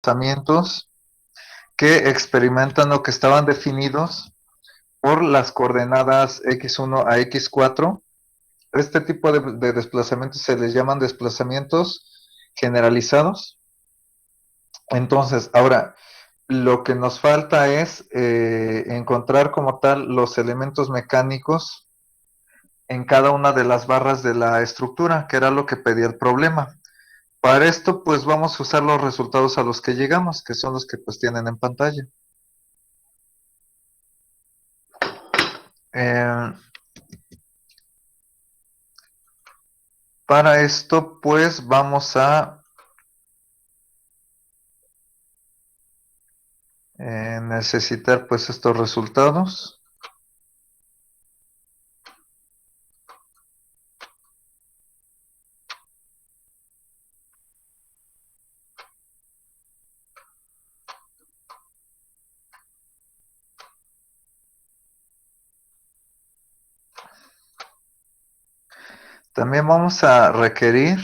desplazamientos que experimentan o que estaban definidos por las coordenadas x1 a x4. Este tipo de desplazamientos se les llaman desplazamientos generalizados. Entonces, ahora, lo que nos falta es encontrar como tal los elementos mecánicos en cada una de las barras de la estructura, que era lo que pedía el problema. Para esto, pues vamos a usar los resultados a los que llegamos, que son los que pues tienen en pantalla. Eh, para esto, pues vamos a necesitar pues estos resultados. También vamos a requerir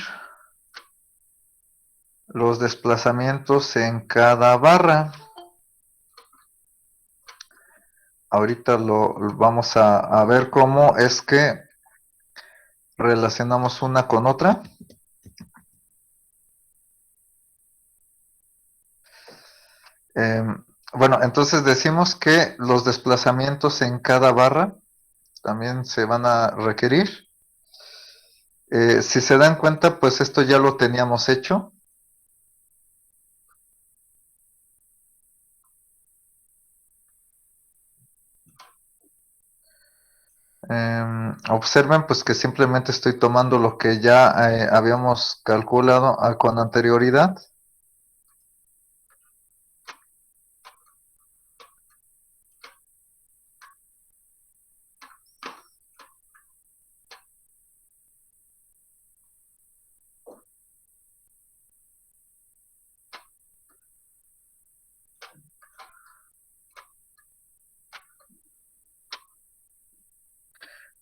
los desplazamientos en cada barra. Ahorita lo vamos a ver cómo es que relacionamos una con otra. Eh, bueno, entonces decimos que los desplazamientos en cada barra también se van a requerir. Si se dan cuenta, pues esto ya lo teníamos hecho. Observen pues que simplemente estoy tomando lo que ya habíamos calculado con anterioridad.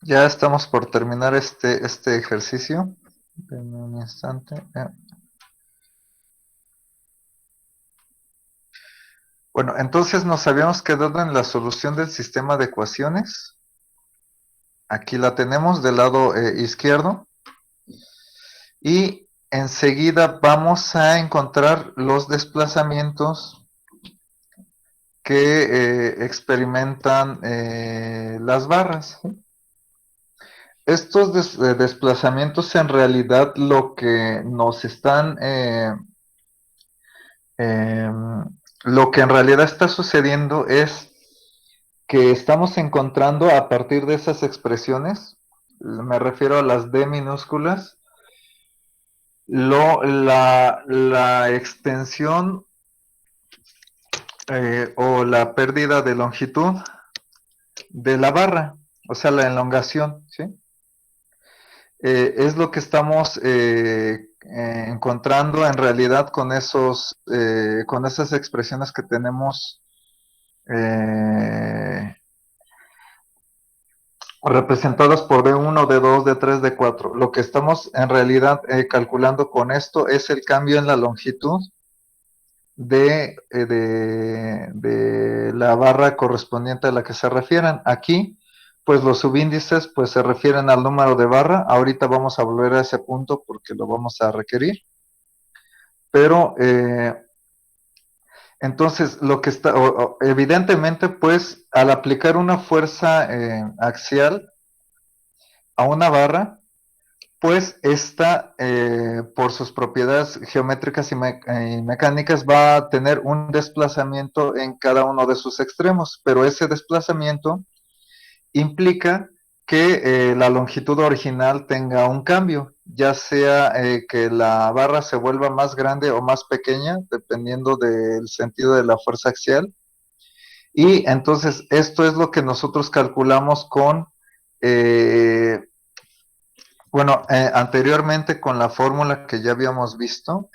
Ya estamos por terminar este ejercicio. En un instante. Bueno, entonces nos habíamos quedado en la solución del sistema de ecuaciones. Aquí la tenemos del lado izquierdo. Y enseguida vamos a encontrar los desplazamientos que experimentan las barras. Estos desplazamientos en realidad lo que nos están, eh, lo que en realidad está sucediendo es que estamos encontrando a partir de esas expresiones, me refiero a las D minúsculas, la extensión o la pérdida de longitud de la barra, o sea, la elongación, ¿sí? Es lo que estamos encontrando en realidad con esas expresiones que tenemos eh, representadas por D1, D2, D3, D4. Lo que estamos en realidad calculando con esto es el cambio en la longitud de la barra correspondiente a la que se refieran. Aquí, pues los subíndices pues se refieren al número de barra. Ahorita vamos a volver a ese punto porque lo vamos a requerir. Pero, entonces, lo que está, evidentemente, pues, al aplicar una fuerza axial a una barra, pues esta, por sus propiedades geométricas y mecánicas, va a tener un desplazamiento en cada uno de sus extremos, pero ese desplazamiento implica que la longitud original tenga un cambio, ya sea que la barra se vuelva más grande o más pequeña, dependiendo del sentido de la fuerza axial. Y entonces esto es lo que nosotros calculamos con bueno, anteriormente con la fórmula que ya habíamos visto,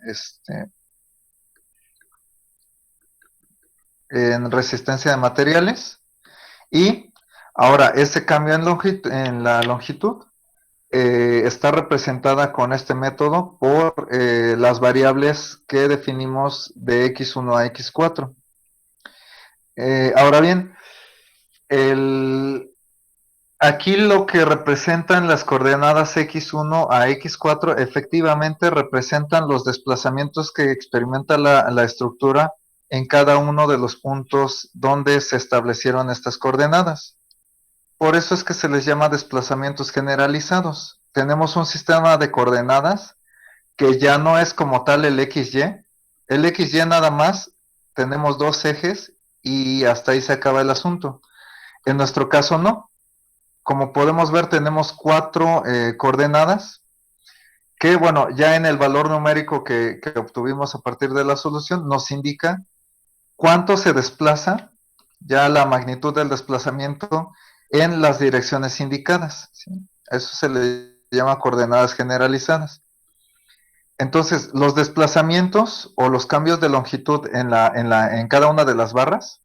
en resistencia de materiales, y ahora ese cambio en la longitud está representada con este método por las variables que definimos de x1 a x4. Ahora bien, aquí lo que representan las coordenadas x1 a x4 efectivamente representan los desplazamientos que experimenta la estructura en cada uno de los puntos donde se establecieron estas coordenadas. Por eso es que se les llama desplazamientos generalizados. Tenemos un sistema de coordenadas que ya no es como tal el XY. El XY nada más tenemos dos ejes y hasta ahí se acaba el asunto. En nuestro caso no. Como podemos ver, tenemos cuatro coordenadas que, bueno, ya en el valor numérico que obtuvimos a partir de la solución nos indica cuánto se desplaza, ya la magnitud del desplazamiento en las direcciones indicadas, ¿sí? Eso se le llama coordenadas generalizadas. Entonces, los desplazamientos o los cambios de longitud en cada una de las barras,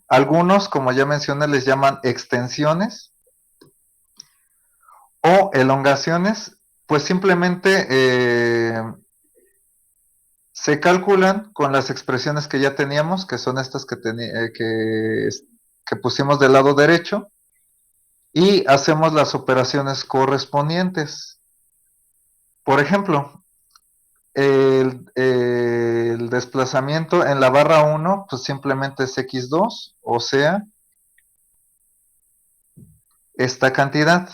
algunos, como ya mencioné, les llaman extensiones o elongaciones, pues simplemente se calculan con las expresiones que ya teníamos, que son estas que pusimos del lado derecho, y hacemos las operaciones correspondientes. Por ejemplo, el desplazamiento en la barra 1, pues simplemente es x2, o sea, esta cantidad.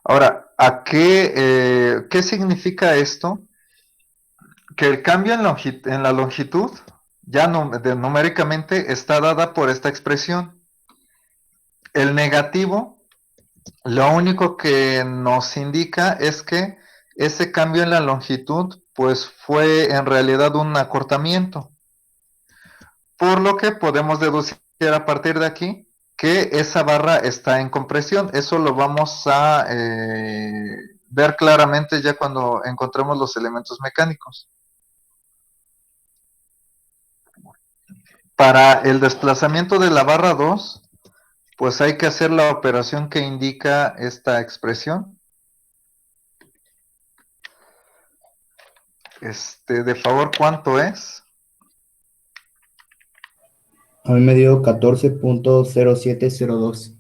Ahora, ¿qué significa esto? Que el cambio en la longitud, ya numéricamente, está dada por esta expresión. El negativo, lo único que nos indica es que ese cambio en la longitud, pues fue en realidad un acortamiento. Por lo que podemos deducir a partir de aquí que esa barra está en compresión. Eso lo vamos a ver claramente ya cuando encontremos los elementos mecánicos. Para el desplazamiento de la barra 2, pues hay que hacer la operación que indica esta expresión. De favor, ¿cuánto es? A mí me dio 14.0702.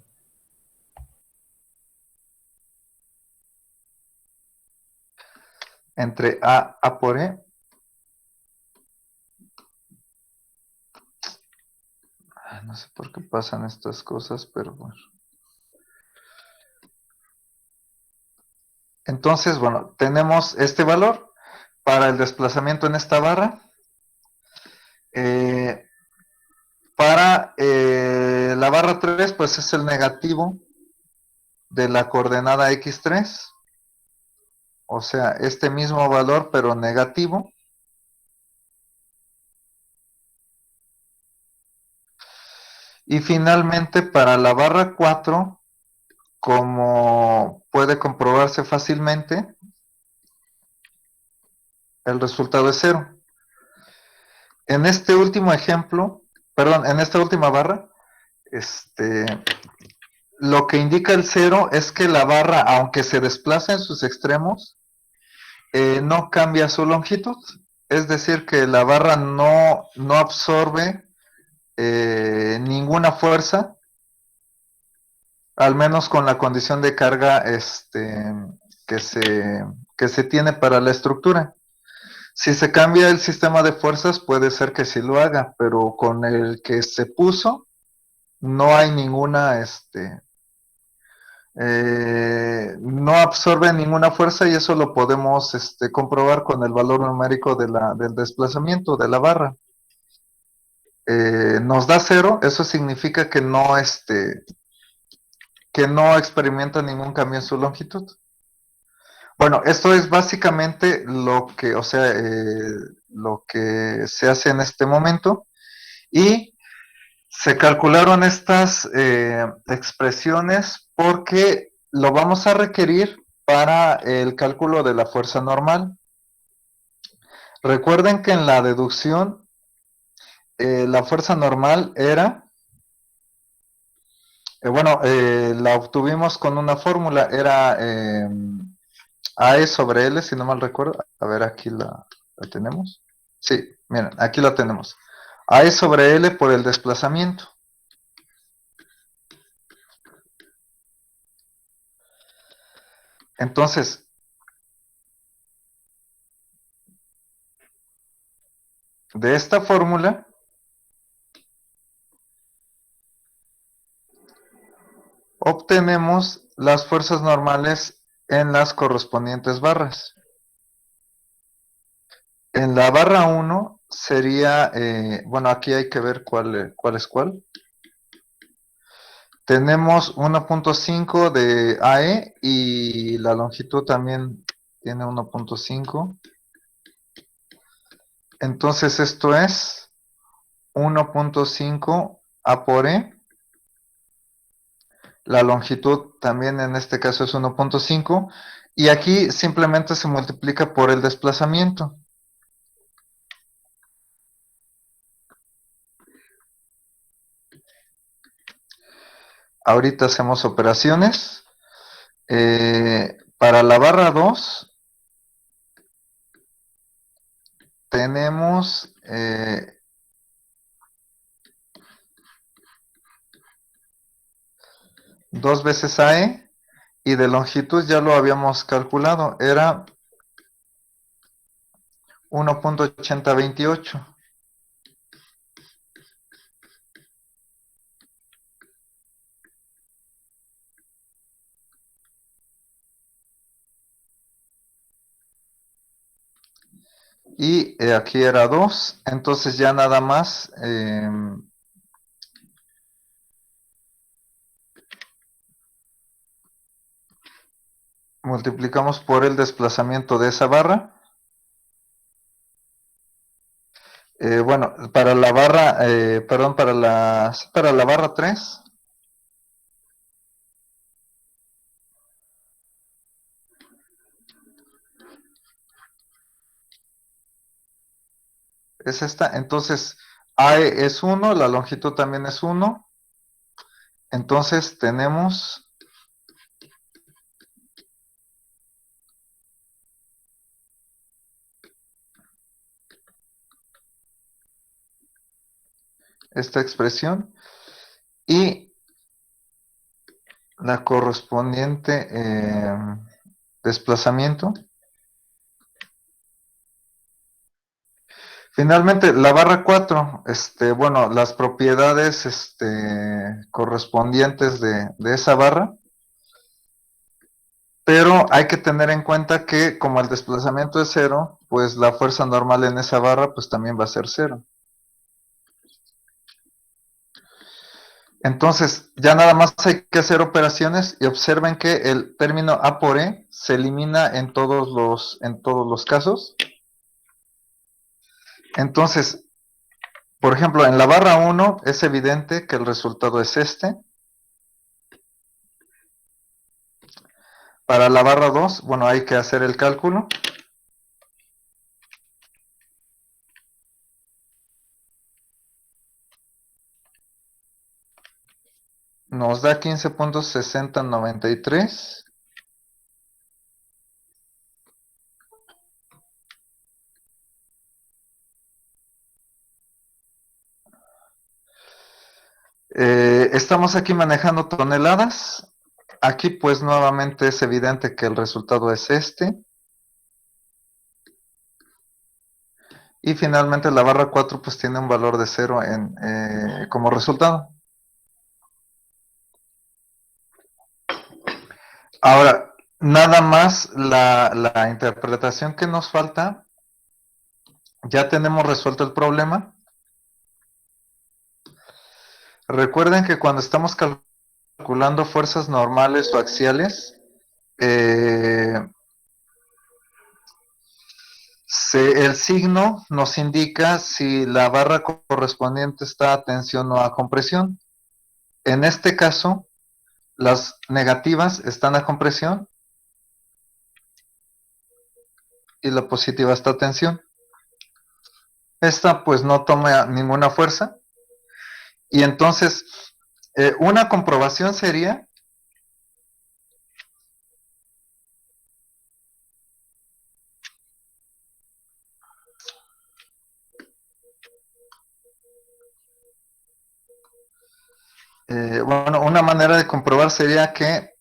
Entre A por E. No sé por qué pasan estas cosas, pero bueno. Entonces, bueno, tenemos este valor para el desplazamiento en esta barra. Para la barra 3, pues es el negativo de la coordenada x3. O sea, este mismo valor, pero negativo. Y finalmente, para la barra 4, como puede comprobarse fácilmente, el resultado es 0. En este último ejemplo, perdón, en esta última barra, lo que indica el 0 es que la barra, aunque se desplaza en sus extremos, no cambia su longitud. Es decir, que la barra no absorbe ninguna fuerza, al menos con la condición de carga que, se, que se tiene para la estructura. Si se cambia el sistema de fuerzas, puede ser que sí lo haga, pero con el que se puso, no hay ninguna, no absorbe ninguna fuerza y eso lo podemos comprobar con el valor numérico del desplazamiento de la barra. Nos da 0, eso significa que no experimenta ningún cambio en su longitud. Bueno, esto es básicamente lo que, o sea, lo que se hace en este momento y se calcularon estas expresiones porque lo vamos a requerir para el cálculo de la fuerza normal. Recuerden que en la deducción la fuerza normal era, la obtuvimos con una fórmula, era AE sobre L, si no mal recuerdo. A ver, aquí la tenemos. Sí, miren, aquí la tenemos. AE sobre L por el desplazamiento. Entonces, de esta fórmula, obtenemos las fuerzas normales en las correspondientes barras. En la barra 1 sería, aquí hay que ver cuál es cuál. Tenemos 1.5 de AE y la longitud también tiene 1.5. Entonces esto es 1.5 A por E. La longitud también en este caso es 1.5. Y aquí simplemente se multiplica por el desplazamiento. Ahorita hacemos operaciones. Para la barra 2 tenemos 2 veces AE y de longitud ya lo habíamos calculado, era 1.8028. Y aquí era 2, entonces ya nada más multiplicamos por el desplazamiento de esa barra. Para la barra, perdón, para la barra 3, es esta. Entonces, AE es 1, la longitud también es 1. Entonces tenemos esta expresión y la correspondiente desplazamiento. Finalmente, la barra 4, las propiedades correspondientes de esa barra, pero hay que tener en cuenta que como el desplazamiento es cero, pues la fuerza normal en esa barra pues también va a ser cero. Entonces, ya nada más hay que hacer operaciones y observen que el término A por E se elimina en todos los casos. Entonces, por ejemplo, en la barra 1 es evidente que el resultado es este. Para la barra 2, hay que hacer el cálculo. Nos da 15.6093. Estamos aquí manejando toneladas. Aquí pues nuevamente es evidente que el resultado es este. Y finalmente la barra 4 pues tiene un valor de 0 como resultado. Ahora, nada más la interpretación que nos falta. Ya tenemos resuelto el problema. Recuerden que cuando estamos calculando fuerzas normales o axiales, el signo nos indica si la barra correspondiente está a tensión o a compresión. En este caso, las negativas están a compresión y la positiva está a tensión. esta pues no toma ninguna fuerza. Y entonces, una comprobación sería, bueno, una manera de comprobar sería que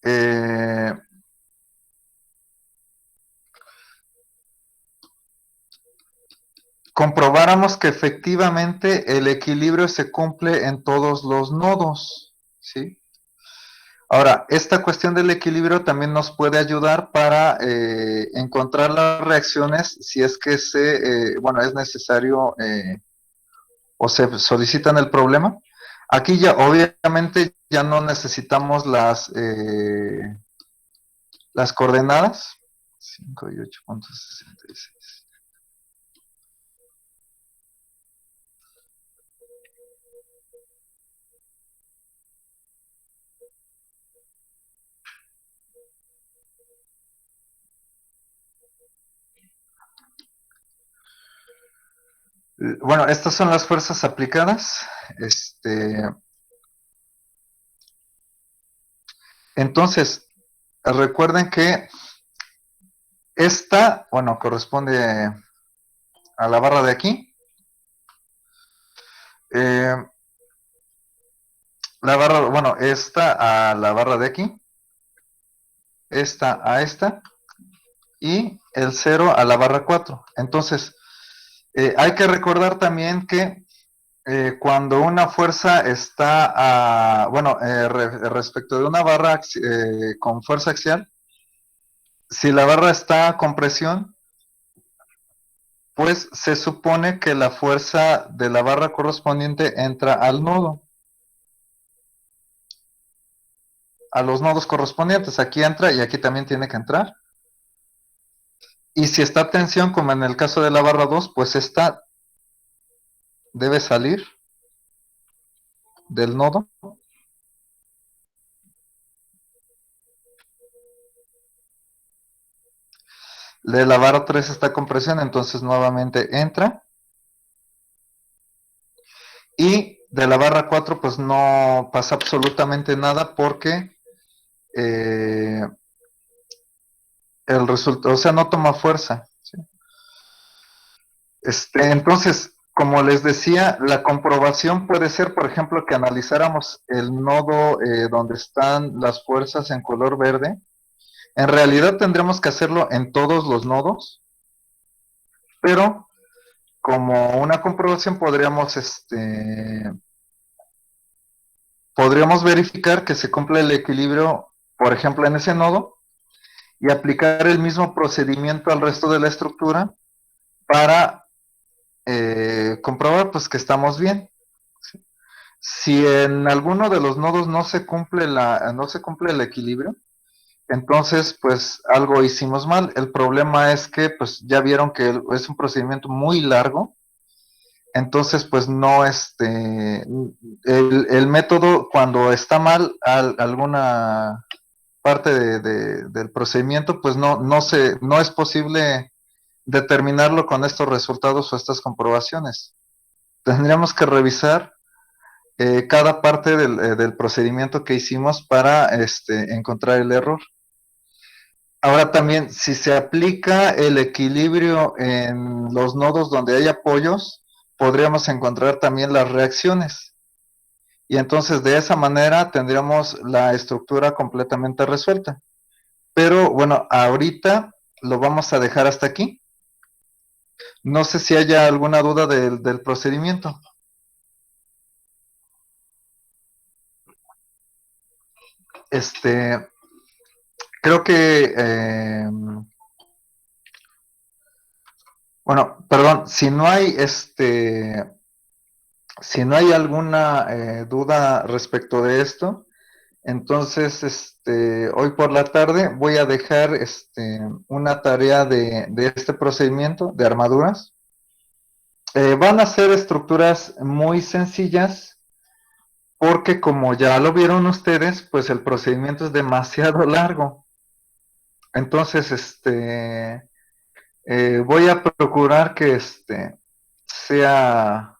eh, comprobáramos que efectivamente el equilibrio se cumple en todos los nodos, ¿sí? Ahora, esta cuestión del equilibrio también nos puede ayudar para encontrar las reacciones si es que bueno, es necesario o se solicitan el problema. Aquí ya obviamente ya no necesitamos las coordenadas. 5 y 8.66. Bueno, estas son las fuerzas aplicadas. Entonces, recuerden que esta, bueno, corresponde a la barra de aquí. Eh, la barra, bueno, esta a la barra de aquí. Esta a esta. Y el 0 a la barra 4. Entonces, hay que recordar también que cuando una fuerza está, bueno, respecto de una barra con fuerza axial, si la barra está con presión, pues se supone que la fuerza de la barra correspondiente entra al nodo, a los nodos correspondientes. Aquí entra y aquí también tiene que entrar. Y si está tensión, como en el caso de la barra 2, pues esta debe salir del nodo. De la barra 3 está con presión, entonces nuevamente entra. Y de la barra 4 pues no pasa absolutamente nada porque el resultado, o sea, no toma fuerza. ¿Sí? Entonces, como les decía, la comprobación puede ser, por ejemplo, que analizáramos el nodo donde están las fuerzas en color verde. En realidad tendremos que hacerlo en todos los nodos, pero como una comprobación podríamos verificar que se cumple el equilibrio, por ejemplo, en ese nodo, y aplicar el mismo procedimiento al resto de la estructura para comprobar pues que estamos bien. Si en alguno de los nodos no se cumple el equilibrio, entonces pues algo hicimos mal. El problema es que pues ya vieron que es un procedimiento muy largo, entonces pues no el método cuando está mal alguna parte del procedimiento pues no es posible determinarlo con estos resultados o estas comprobaciones. Tendríamos que revisar cada parte del procedimiento que hicimos para encontrar el error. Ahora también, si se aplica el equilibrio en los nodos donde hay apoyos, podríamos encontrar también las reacciones. Y entonces de esa manera tendríamos la estructura completamente resuelta. Pero bueno, ahorita lo vamos a dejar hasta aquí. No sé si haya alguna duda del procedimiento. Creo que, bueno, perdón, si no hay alguna duda respecto de esto, entonces, hoy por la tarde voy a dejar, una tarea de este procedimiento de armaduras. Van a ser estructuras muy sencillas, porque como ya lo vieron ustedes, pues el procedimiento es demasiado largo. Entonces, voy a procurar que sea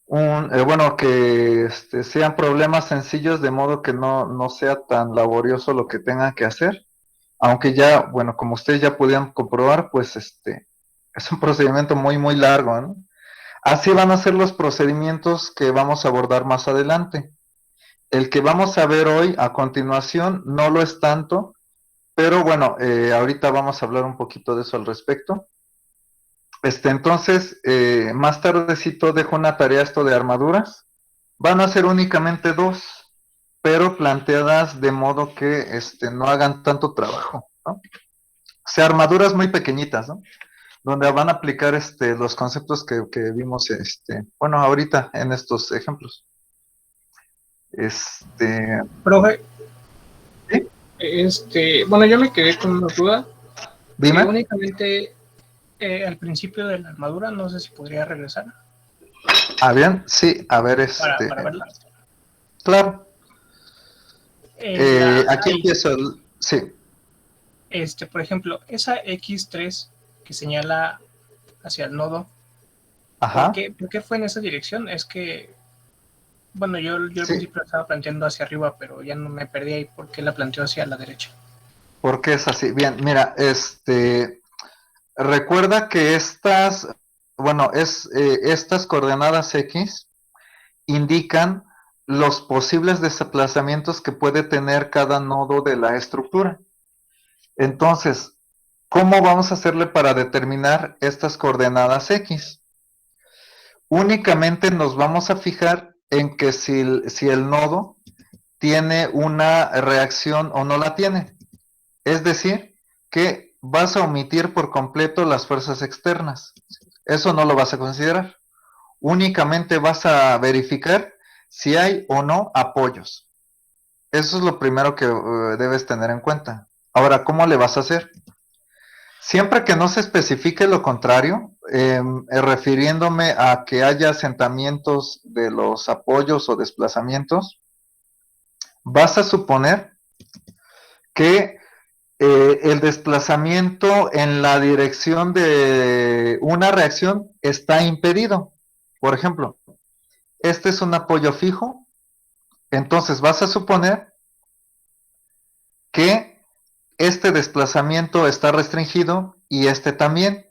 bueno, que sean problemas sencillos, de modo que no sea tan laborioso lo que tengan que hacer. Aunque ya, bueno, como ustedes ya pudieron comprobar, pues es un procedimiento muy, muy largo, ¿no? Así van a ser los procedimientos que vamos a abordar más adelante. El que vamos a ver hoy a continuación no lo es tanto, pero bueno, ahorita vamos a hablar un poquito de eso al respecto. Entonces, más tardecito dejo una tarea esto de armaduras. Van a ser únicamente dos, pero planteadas de modo que no hagan tanto trabajo, ¿no? O sea, armaduras muy pequeñitas, ¿no? Donde van a aplicar los conceptos que vimos, bueno, ahorita en estos ejemplos. Profe, ¿Sí? bueno, yo me quedé con una duda. Si Dime. únicamente al principio de la armadura, no sé si podría regresar Ah, bien, sí, a ver, para verla. claro. La Aquí AI, empiezo sí, por ejemplo, esa X3 que señala hacia el nodo, ajá, por qué fue en esa dirección? Es que, bueno, yo al sí, principio la estaba planteando hacia arriba, pero ya no me perdí ahí. ¿Por qué la planteó hacia la derecha? porque es así. Bien, mira, recuerda que bueno, estas coordenadas X indican los posibles desplazamientos que puede tener cada nodo de la estructura. Entonces, ¿cómo vamos a hacerle para determinar estas coordenadas X? Únicamente nos vamos a fijar en que si el nodo tiene una reacción o no la tiene. Es decir, que vas a omitir por completo las fuerzas externas. Eso no lo vas a considerar. Únicamente vas a verificar si hay o no apoyos. Eso es lo primero que debes tener en cuenta. Ahora, ¿cómo le vas a hacer? Siempre que no se especifique lo contrario, refiriéndome a que haya asentamientos de los apoyos o desplazamientos, vas a suponer que el desplazamiento en la dirección de una reacción está impedido. Por ejemplo, este es un apoyo fijo, entonces vas a suponer que este desplazamiento está restringido y este también.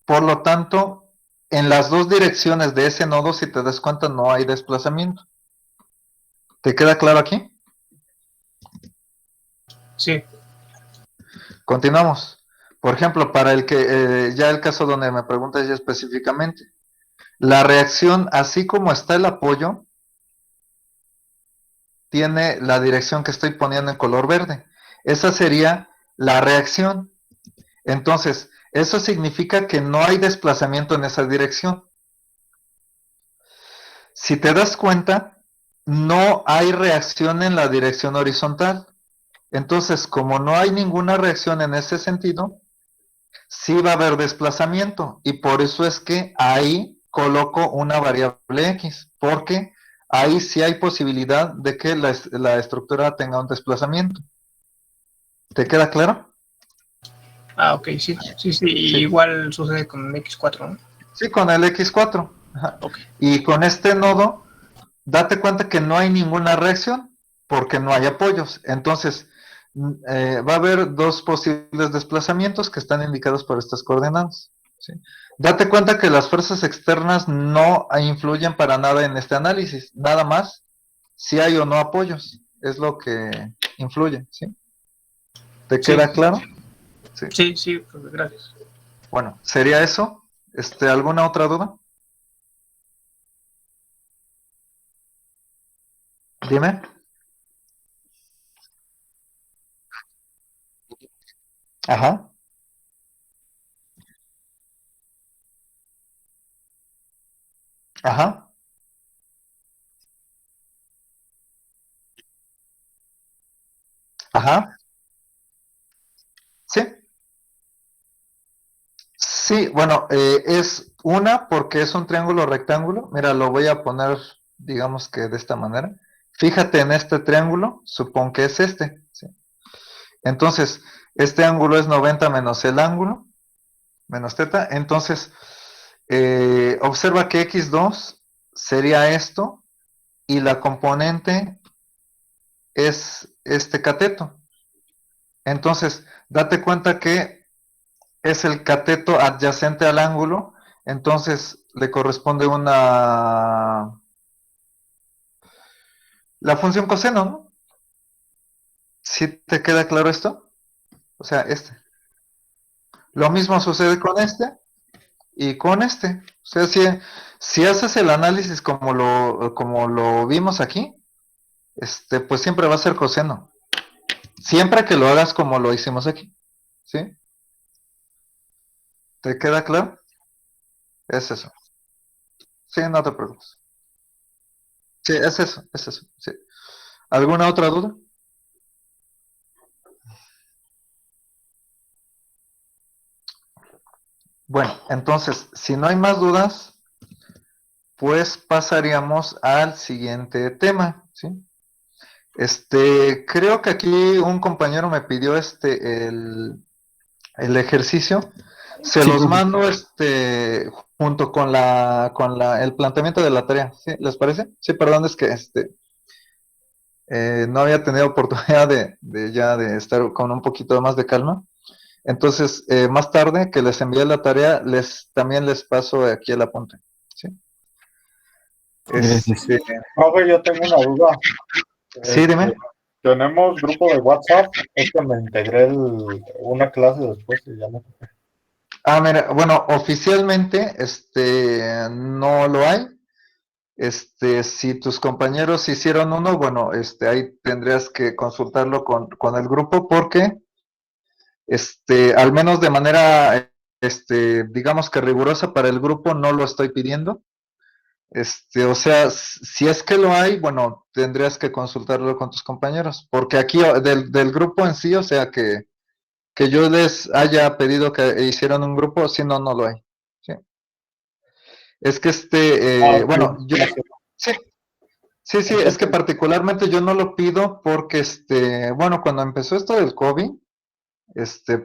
Por lo tanto, en las dos direcciones de ese nodo, si te das cuenta, no hay desplazamiento. ¿Te queda claro aquí? Sí. Continuamos. Por ejemplo, para ya el caso donde me preguntas ya específicamente, la reacción, así como está el apoyo, tiene la dirección que estoy poniendo en color verde. Esa sería la reacción. Entonces, eso significa que no hay desplazamiento en esa dirección. Si te das cuenta, no hay reacción en la dirección horizontal. Entonces, como no hay ninguna reacción en ese sentido, sí va a haber desplazamiento. Y por eso es que ahí coloco una variable X, porque ahí sí hay posibilidad de que la estructura tenga un desplazamiento. ¿Te queda claro? Ah, ok, sí. Sí. Igual sucede con X4, ¿no? Sí, con el X4. Ajá. Ok. Y con este nodo, date cuenta que no hay ninguna reacción porque no hay apoyos. Entonces, va a haber dos posibles desplazamientos que están indicados por estas coordenadas. ¿Sí? Date cuenta que las fuerzas externas no influyen para nada en este análisis, nada más si hay o no apoyos, es lo que influye. ¿Sí? ¿Te Sí, queda claro? Sí. sí, pues gracias. Bueno, ¿sería eso? ¿Alguna otra duda? Dime. Ajá, ajá, ajá. Sí, sí, bueno, es una porque es un triángulo rectángulo. Mira, lo voy a poner, digamos que de esta manera. Fíjate en este triángulo, supón que es este. ¿Sí? Entonces, este ángulo es 90 menos el ángulo, menos teta. Entonces, Observa que x2 sería esto y la componente es este cateto. Entonces, date cuenta que es el cateto adyacente al ángulo, entonces le corresponde la función coseno, ¿no? ¿Sí te queda claro esto? O sea, este. Lo mismo sucede con este y con este. O sea, si haces el análisis como lo vimos aquí, pues siempre va a ser coseno. Siempre que lo hagas como lo hicimos aquí. ¿Sí? ¿Te queda claro? Es eso. Sí, no te preocupes. Sí, es eso, es eso. Sí. ¿Alguna otra duda? Bueno, entonces, si no hay más dudas, pues pasaríamos al siguiente tema, ¿sí? Creo que aquí un compañero me pidió el ejercicio. Se Sí, los profe. mando junto con el planteamiento de la tarea, ¿sí? ¿Les parece? Sí, perdón, es que no había tenido oportunidad de estar con un poquito más de calma. Entonces, más tarde que les envíe la tarea, también les paso aquí el apunte. ¿Sí? Gracias. Este, Profe, yo tengo una duda. sí, dime. Tenemos grupo de WhatsApp. Es que me integré una clase después y ya no. Mira, bueno, oficialmente, no lo hay. Si tus compañeros hicieron uno, bueno, ahí tendrías que consultarlo con el grupo porque, al menos de manera, digamos que rigurosa para el grupo, no lo estoy pidiendo. O sea, si es que lo hay, bueno, tendrías que consultarlo con tus compañeros, porque aquí del grupo en sí, o sea, que yo les haya pedido que hicieran un grupo, si no, no lo hay. ¿Sí? Es que Sí, bueno, yo, ya sé. sí, sí, sí, es que Entonces, particularmente yo no lo pido porque, bueno, cuando empezó esto del COVID,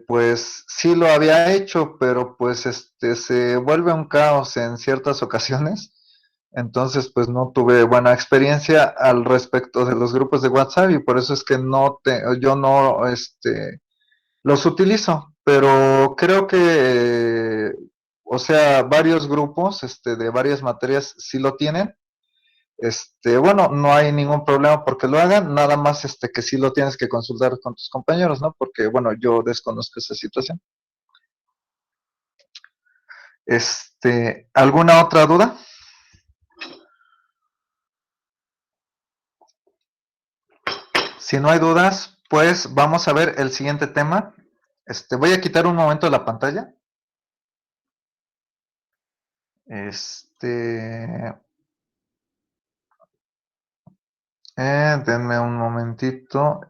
pues sí lo había hecho, pero pues, se vuelve un caos en ciertas ocasiones. Entonces, pues no tuve buena experiencia al respecto de los grupos de WhatsApp y por eso es que yo no, los utilizo, pero creo que, o sea, varios grupos, de varias materias sí lo tienen. Bueno, no hay ningún problema porque lo hagan, nada más que sí lo tienes que consultar con tus compañeros, ¿no? Porque, bueno, yo desconozco esa situación. ¿Alguna otra duda? Si no hay dudas, pues vamos a ver el siguiente tema. Voy a quitar un momento la pantalla. Denme un momentito.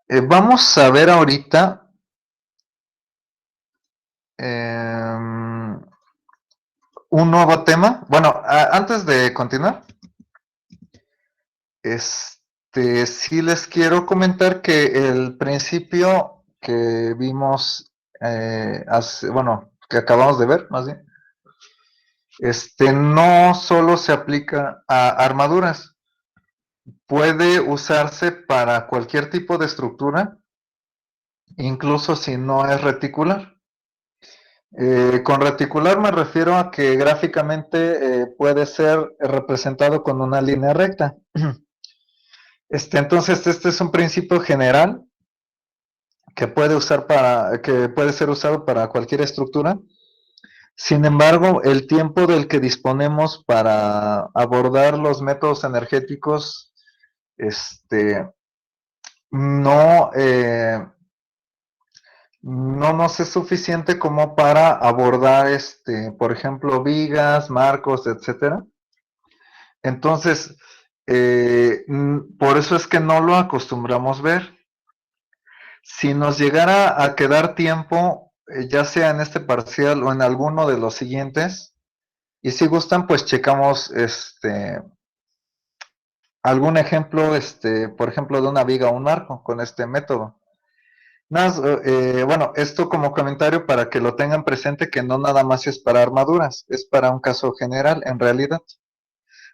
Vamos a ver ahorita un nuevo tema. Bueno, antes de continuar, sí les quiero comentar que el principio que vimos, bueno, que acabamos de ver, más bien, no solo se aplica a armaduras, puede usarse para cualquier tipo de estructura, incluso si no es reticular. Con reticular me refiero a que gráficamente puede ser representado con una línea recta. Entonces, este es un principio general que puede ser usado para cualquier estructura. Sin embargo, el tiempo del que disponemos para abordar los métodos energéticos, no, no nos es suficiente como para abordar, por ejemplo, vigas, marcos, etcétera. Entonces, por eso es que no lo acostumbramos ver. Si nos llegara a quedar tiempo, ya sea en este parcial o en alguno de los siguientes, y si gustan, pues checamos algún ejemplo, por ejemplo, de una viga o un arco con este método. Bueno, esto como comentario para que lo tengan presente que no nada más es para armaduras, es para un caso general en realidad.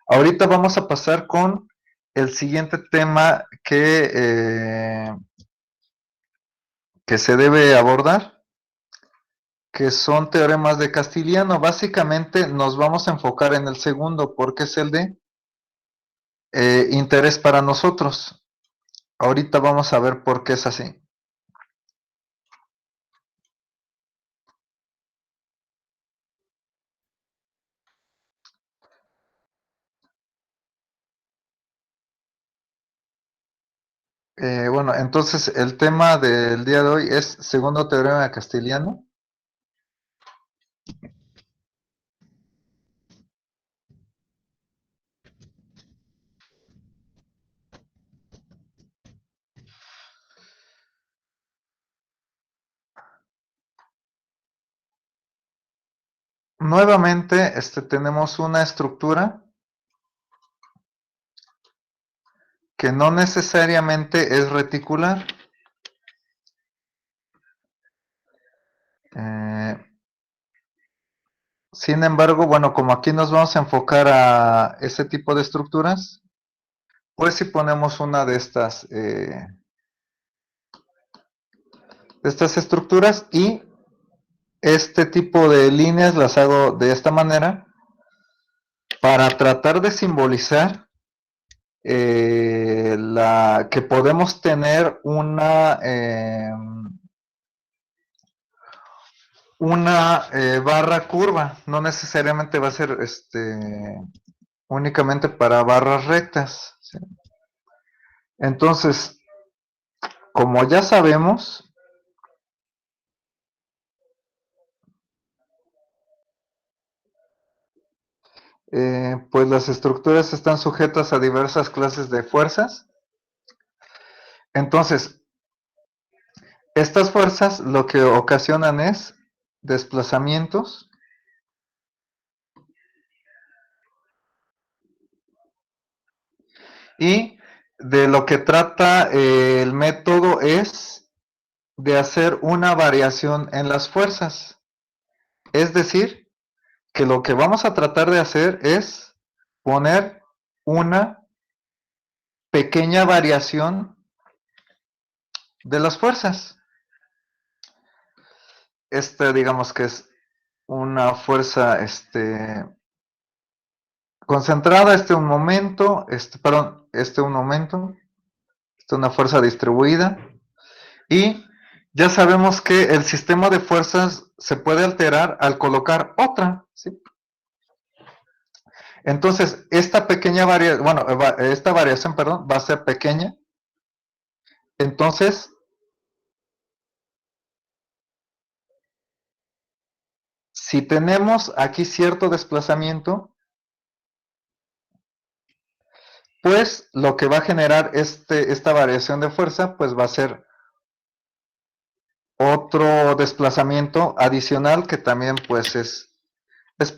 Ahorita vamos a pasar con el siguiente tema que se debe abordar, que son teoremas de Castiliano. Básicamente nos vamos a enfocar en el segundo porque es el de interés para nosotros. Ahorita vamos a ver por qué es así. Bueno, entonces el tema del día de hoy es segundo teorema de Castiliano. Nuevamente, tenemos una estructura que no necesariamente es reticular. Sin embargo, bueno, como aquí nos vamos a enfocar a ese tipo de estructuras, pues si ponemos una de estas estructuras y este tipo de líneas las hago de esta manera para tratar de simbolizar que podemos tener una barra curva, no necesariamente va a ser únicamente para barras rectas, ¿sí? Entonces, como ya sabemos, pues las estructuras están sujetas a diversas clases de fuerzas. Entonces, estas fuerzas lo que ocasionan es desplazamientos y de lo que trata el método es de hacer una variación en las fuerzas. Es decir, que lo que vamos a tratar de hacer es poner una pequeña variación de las fuerzas. Digamos que es una fuerza concentrada, un momento, un momento, una fuerza distribuida. Y ya sabemos que el sistema de fuerzas se puede alterar al colocar otra, ¿sí? Entonces, esta variación, perdón, va a ser pequeña. Entonces, si tenemos aquí cierto desplazamiento, pues lo que va a generar esta variación de fuerza, pues va a ser otro desplazamiento adicional que también pues es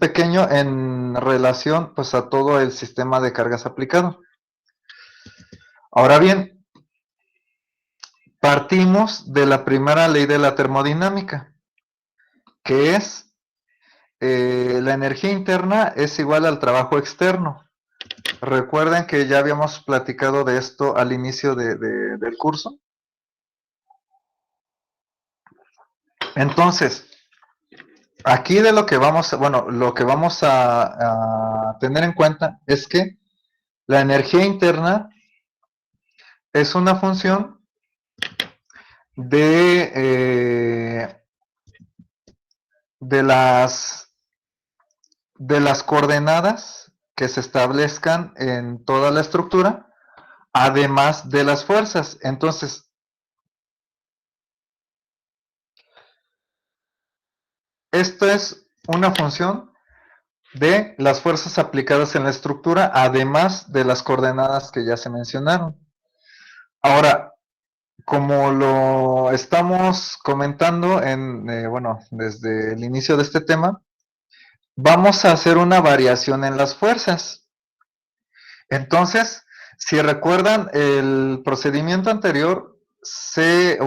pequeño en relación pues a todo el sistema de cargas aplicado. Ahora bien, partimos de la primera ley de la termodinámica, que es la energía interna es igual al trabajo externo. Recuerden que ya habíamos platicado de esto al inicio del curso. Entonces, aquí de lo que vamos a tener en cuenta es que la energía interna es una función de las coordenadas que se establezcan en toda la estructura, además de las fuerzas. Entonces, esto es una función de las fuerzas aplicadas en la estructura, además de las coordenadas que ya se mencionaron. Ahora, como lo estamos comentando desde el inicio de este tema, vamos a hacer una variación en las fuerzas. Entonces, si recuerdan el procedimiento anterior, se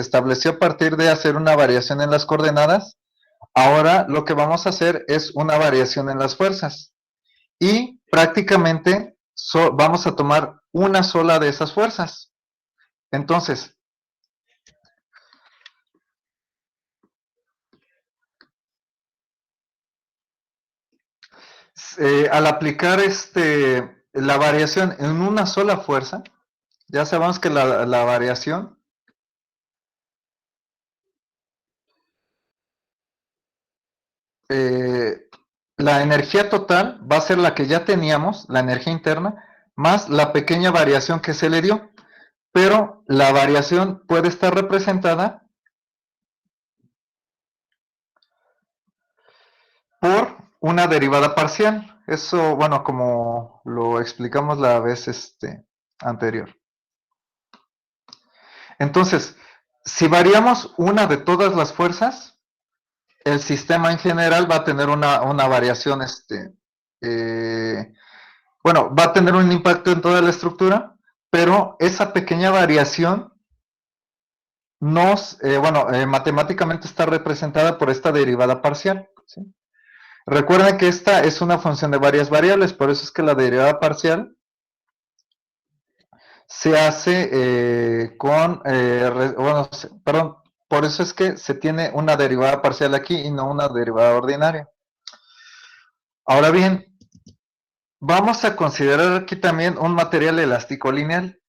estableció a partir de hacer una variación en las coordenadas. Ahora lo que vamos a hacer es una variación en las fuerzas. Y prácticamente vamos a tomar una sola de esas fuerzas. Entonces, al aplicar la variación en una sola fuerza, ya sabemos que la variación la energía total va a ser la que ya teníamos, la energía interna, más la pequeña variación que se le dio. Pero la variación puede estar representada por una derivada parcial. Eso, bueno, como lo explicamos la vez anterior. Entonces, si variamos una de todas las fuerzas, el sistema en general va a tener una variación, va a tener un impacto en toda la estructura, pero esa pequeña variación matemáticamente está representada por esta derivada parcial. ¿Sí? Recuerden que esta es una función de varias variables, por eso es que la derivada parcial se hace por eso es que se tiene una derivada parcial aquí y no una derivada ordinaria. Ahora bien, vamos a considerar aquí también un material elástico lineal.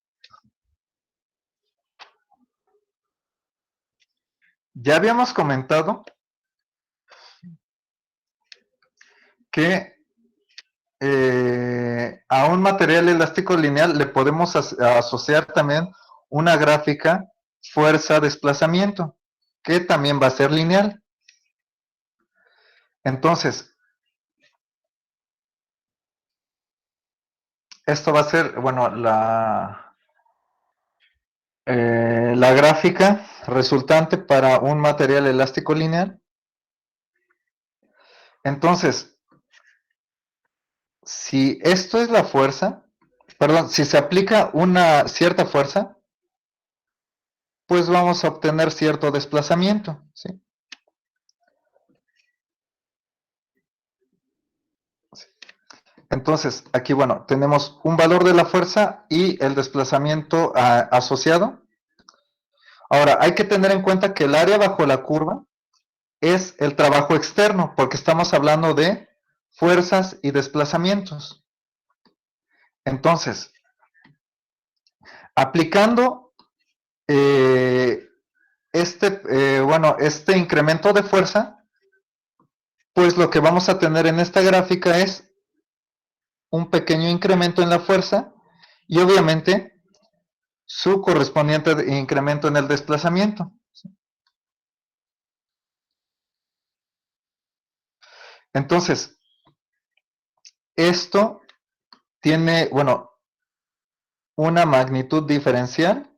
Ya habíamos comentado que a un material elástico lineal le podemos asociar también una gráfica fuerza-desplazamiento, que también va a ser lineal. Entonces, esto va a ser, la gráfica resultante para un material elástico lineal. Entonces, si esto es la fuerza, si se aplica una cierta fuerza, pues vamos a obtener cierto desplazamiento, ¿sí? Entonces, aquí, tenemos un valor de la fuerza y el desplazamiento asociado. Ahora, hay que tener en cuenta que el área bajo la curva es el trabajo externo, porque estamos hablando de fuerzas y desplazamientos. Entonces, aplicando este incremento de fuerza, pues lo que vamos a tener en esta gráfica es un pequeño incremento en la fuerza y obviamente su correspondiente incremento en el desplazamiento. Entonces, esto tiene, una magnitud diferencial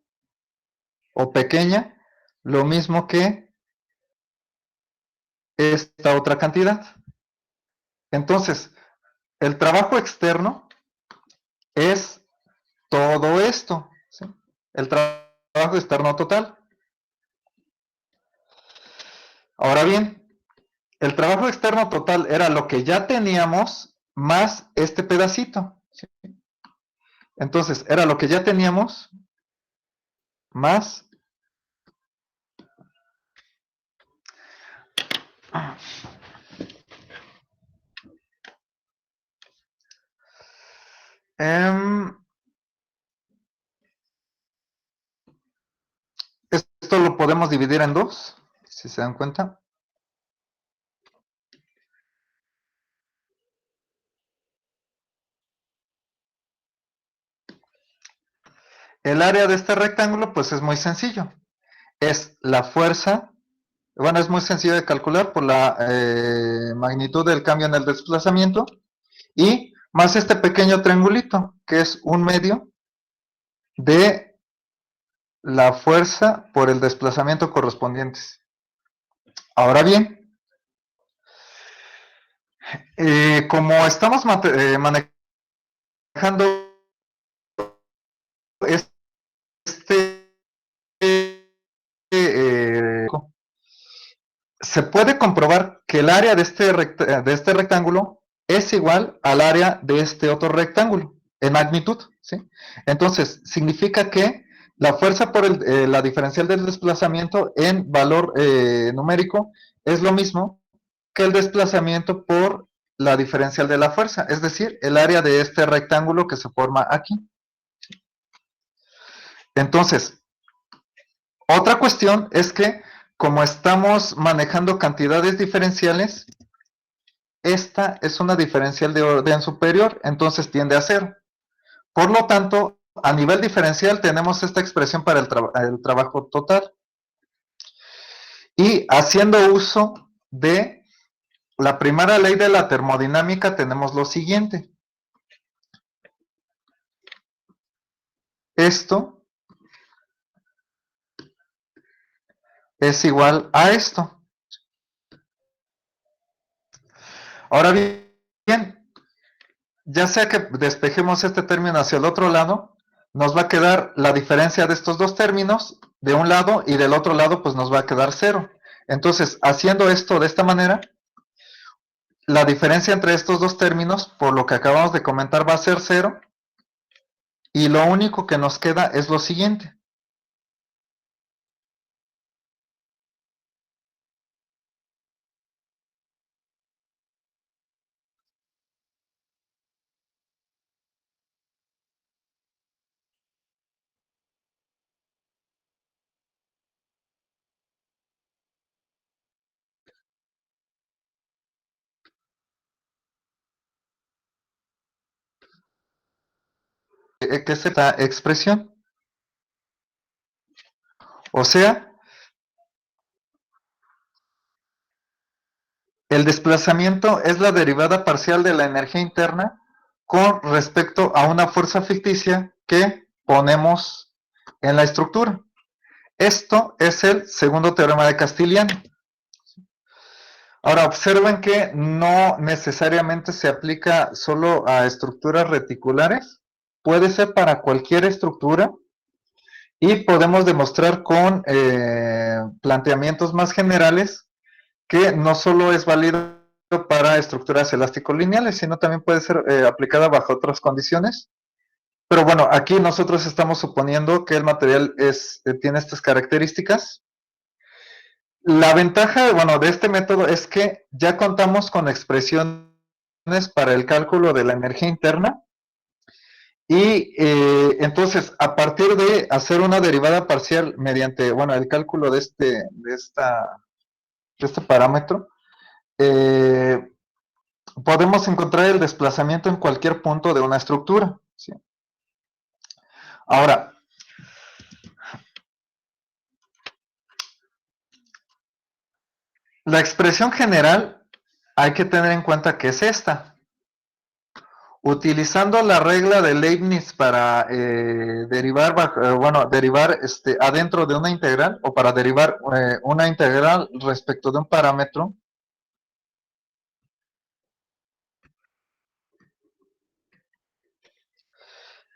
o pequeña, lo mismo que esta otra cantidad. Entonces, el trabajo externo es todo esto, ¿sí? El trabajo externo total. Ahora bien, el trabajo externo total era lo que ya teníamos más este pedacito, ¿sí? Entonces, era lo que ya teníamos más esto lo podemos dividir en dos, si se dan cuenta. El área de este rectángulo, pues es muy sencillo. Es la fuerza, es muy sencillo de calcular por la magnitud del cambio en el desplazamiento y más este pequeño triangulito, que es un medio de la fuerza por el desplazamiento correspondientes. Ahora bien, como estamos manejando este se puede comprobar que el área de este rectángulo es igual al área de este otro rectángulo en magnitud, ¿sí? Entonces, significa que la fuerza por la diferencial del desplazamiento en valor numérico es lo mismo que el desplazamiento por la diferencial de la fuerza, es decir, el área de este rectángulo que se forma aquí. Entonces, otra cuestión es que como estamos manejando cantidades diferenciales, esta es una diferencial de orden superior, entonces tiende a cero. Por lo tanto, a nivel diferencial tenemos esta expresión para el trabajo total. Y haciendo uso de la primera ley de la termodinámica tenemos lo siguiente. Esto es igual a esto. Ahora bien, ya sea que despejemos este término hacia el otro lado, nos va a quedar la diferencia de estos dos términos de un lado y del otro lado pues nos va a quedar cero. Entonces, haciendo esto de esta manera, la diferencia entre estos dos términos, por lo que acabamos de comentar, va a ser cero. Y lo único que nos queda es lo siguiente. Que es esta expresión. O sea, el desplazamiento es la derivada parcial de la energía interna con respecto a una fuerza ficticia que ponemos en la estructura. Esto es el segundo teorema de Castiliano. Ahora, observen que no necesariamente se aplica solo a estructuras reticulares, puede ser para cualquier estructura y podemos demostrar con planteamientos más generales que no solo es válido para estructuras elástico-lineales, sino también puede ser aplicada bajo otras condiciones. Pero bueno, aquí nosotros estamos suponiendo que el material tiene estas características. La ventaja, bueno, de este método es que ya contamos con expresiones para el cálculo de la energía interna y entonces a partir de hacer una derivada parcial mediante, bueno, el cálculo de este parámetro, podemos encontrar el desplazamiento en cualquier punto de una estructura, ¿sí? Ahora, la expresión general hay que tener en cuenta que es esta. Utilizando la regla de Leibniz para derivar adentro de una integral o para derivar una integral respecto de un parámetro,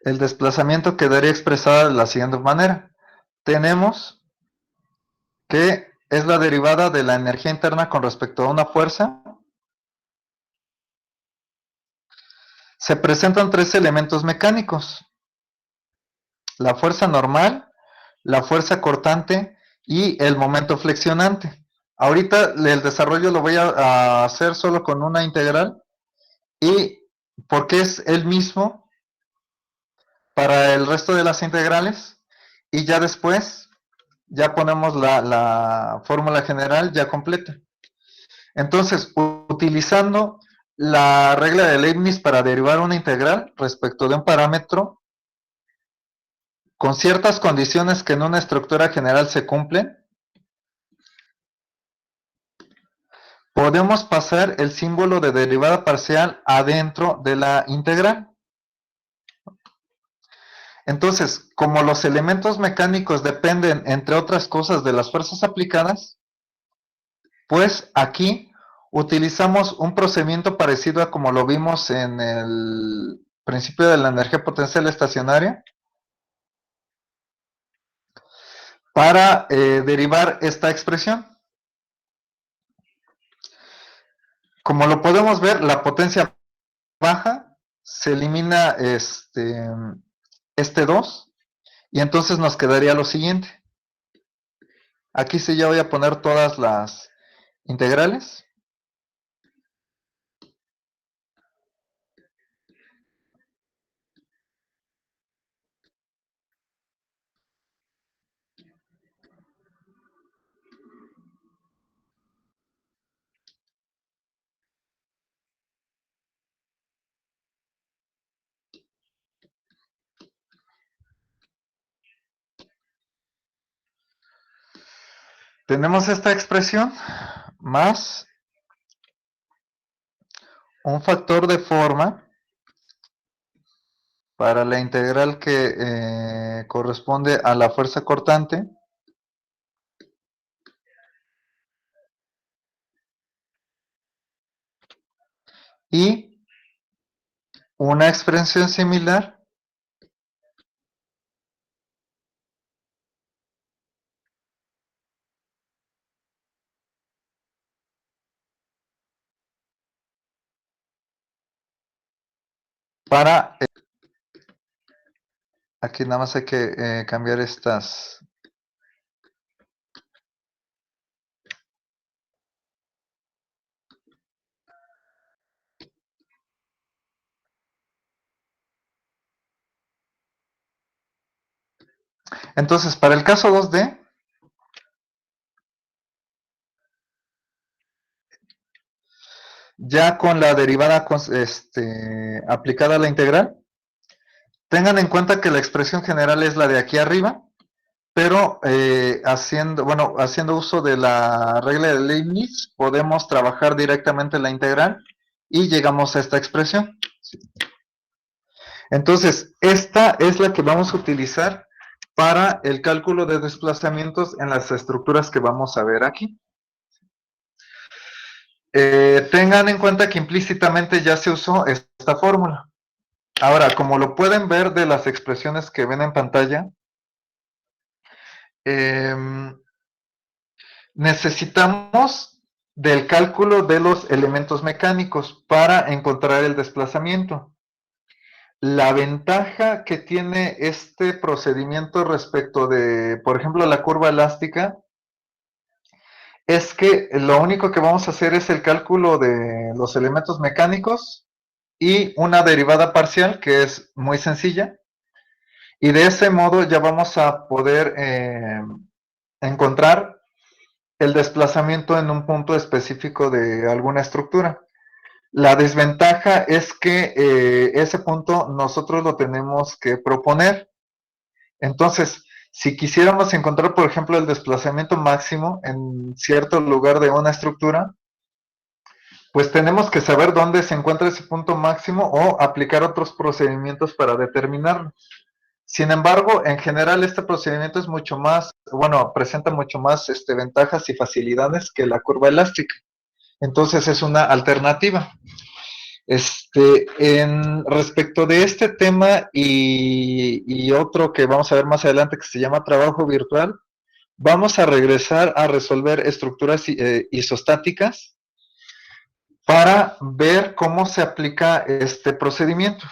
el desplazamiento quedaría expresado de la siguiente manera. Tenemos que es la derivada de la energía interna con respecto a una fuerza. Se presentan tres elementos mecánicos: la fuerza normal, la fuerza cortante y el momento flexionante. Ahorita el desarrollo lo voy a hacer solo con una integral y porque es el mismo para el resto de las integrales y ya después ya ponemos la fórmula general ya completa. Entonces, utilizando la regla de Leibniz para derivar una integral respecto de un parámetro, con ciertas condiciones que en una estructura general se cumplen, podemos pasar el símbolo de derivada parcial adentro de la integral. Entonces, como los elementos mecánicos dependen, entre otras cosas, de las fuerzas aplicadas, pues aquí utilizamos un procedimiento parecido a como lo vimos en el principio de la energía potencial estacionaria para derivar esta expresión. como lo podemos ver, la potencia baja, se elimina este 2 y entonces nos quedaría lo siguiente. Aquí sí ya voy a poner todas las integrales. Tenemos esta expresión más un factor de forma para la integral que corresponde a la fuerza cortante y una expresión similar para... aquí nada más hay que cambiar estas... Entonces, para el caso 2D, ya con la derivada aplicada a la integral, tengan en cuenta que la expresión general es la de aquí arriba, pero haciendo uso de la regla de Leibniz, podemos trabajar directamente la integral y llegamos a esta expresión. Entonces, esta es la que vamos a utilizar para el cálculo de desplazamientos en las estructuras que vamos a ver aquí. Tengan en cuenta que implícitamente ya se usó esta fórmula. Ahora, como lo pueden ver de las expresiones que ven en pantalla, necesitamos del cálculo de los elementos mecánicos para encontrar el desplazamiento. La ventaja que tiene este procedimiento respecto de, por ejemplo, la curva elástica, es que lo único que vamos a hacer es el cálculo de los elementos mecánicos y una derivada parcial que es muy sencilla. Y de ese modo ya vamos a poder encontrar el desplazamiento en un punto específico de alguna estructura. La desventaja es que ese punto nosotros lo tenemos que proponer. Entonces, si quisiéramos encontrar, por ejemplo, el desplazamiento máximo en cierto lugar de una estructura, pues tenemos que saber dónde se encuentra ese punto máximo o aplicar otros procedimientos para determinarlo. Sin embargo, en general este procedimiento es mucho más, bueno, presenta mucho más ventajas y facilidades que la curva elástica. Entonces es una alternativa. Respecto de este tema y otro que vamos a ver más adelante que se llama trabajo virtual, vamos a regresar a resolver estructuras isostáticas para ver cómo se aplica este procedimiento.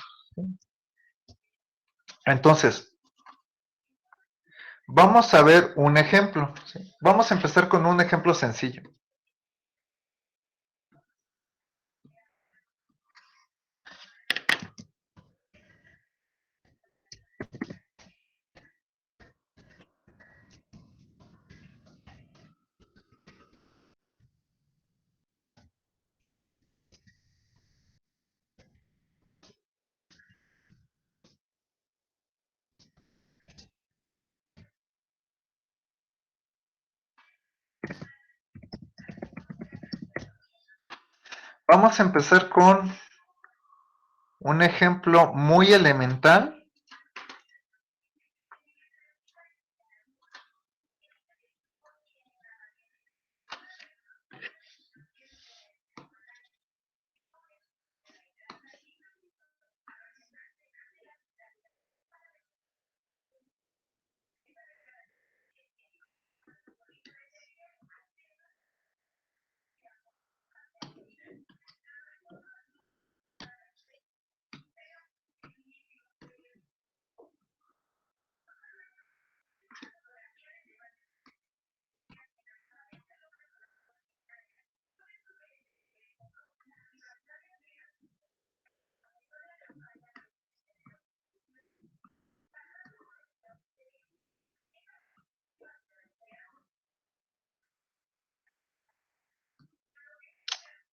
Entonces, vamos a ver un ejemplo. ¿Sí? Vamos a empezar con un ejemplo sencillo. Vamos a empezar con un ejemplo muy elemental.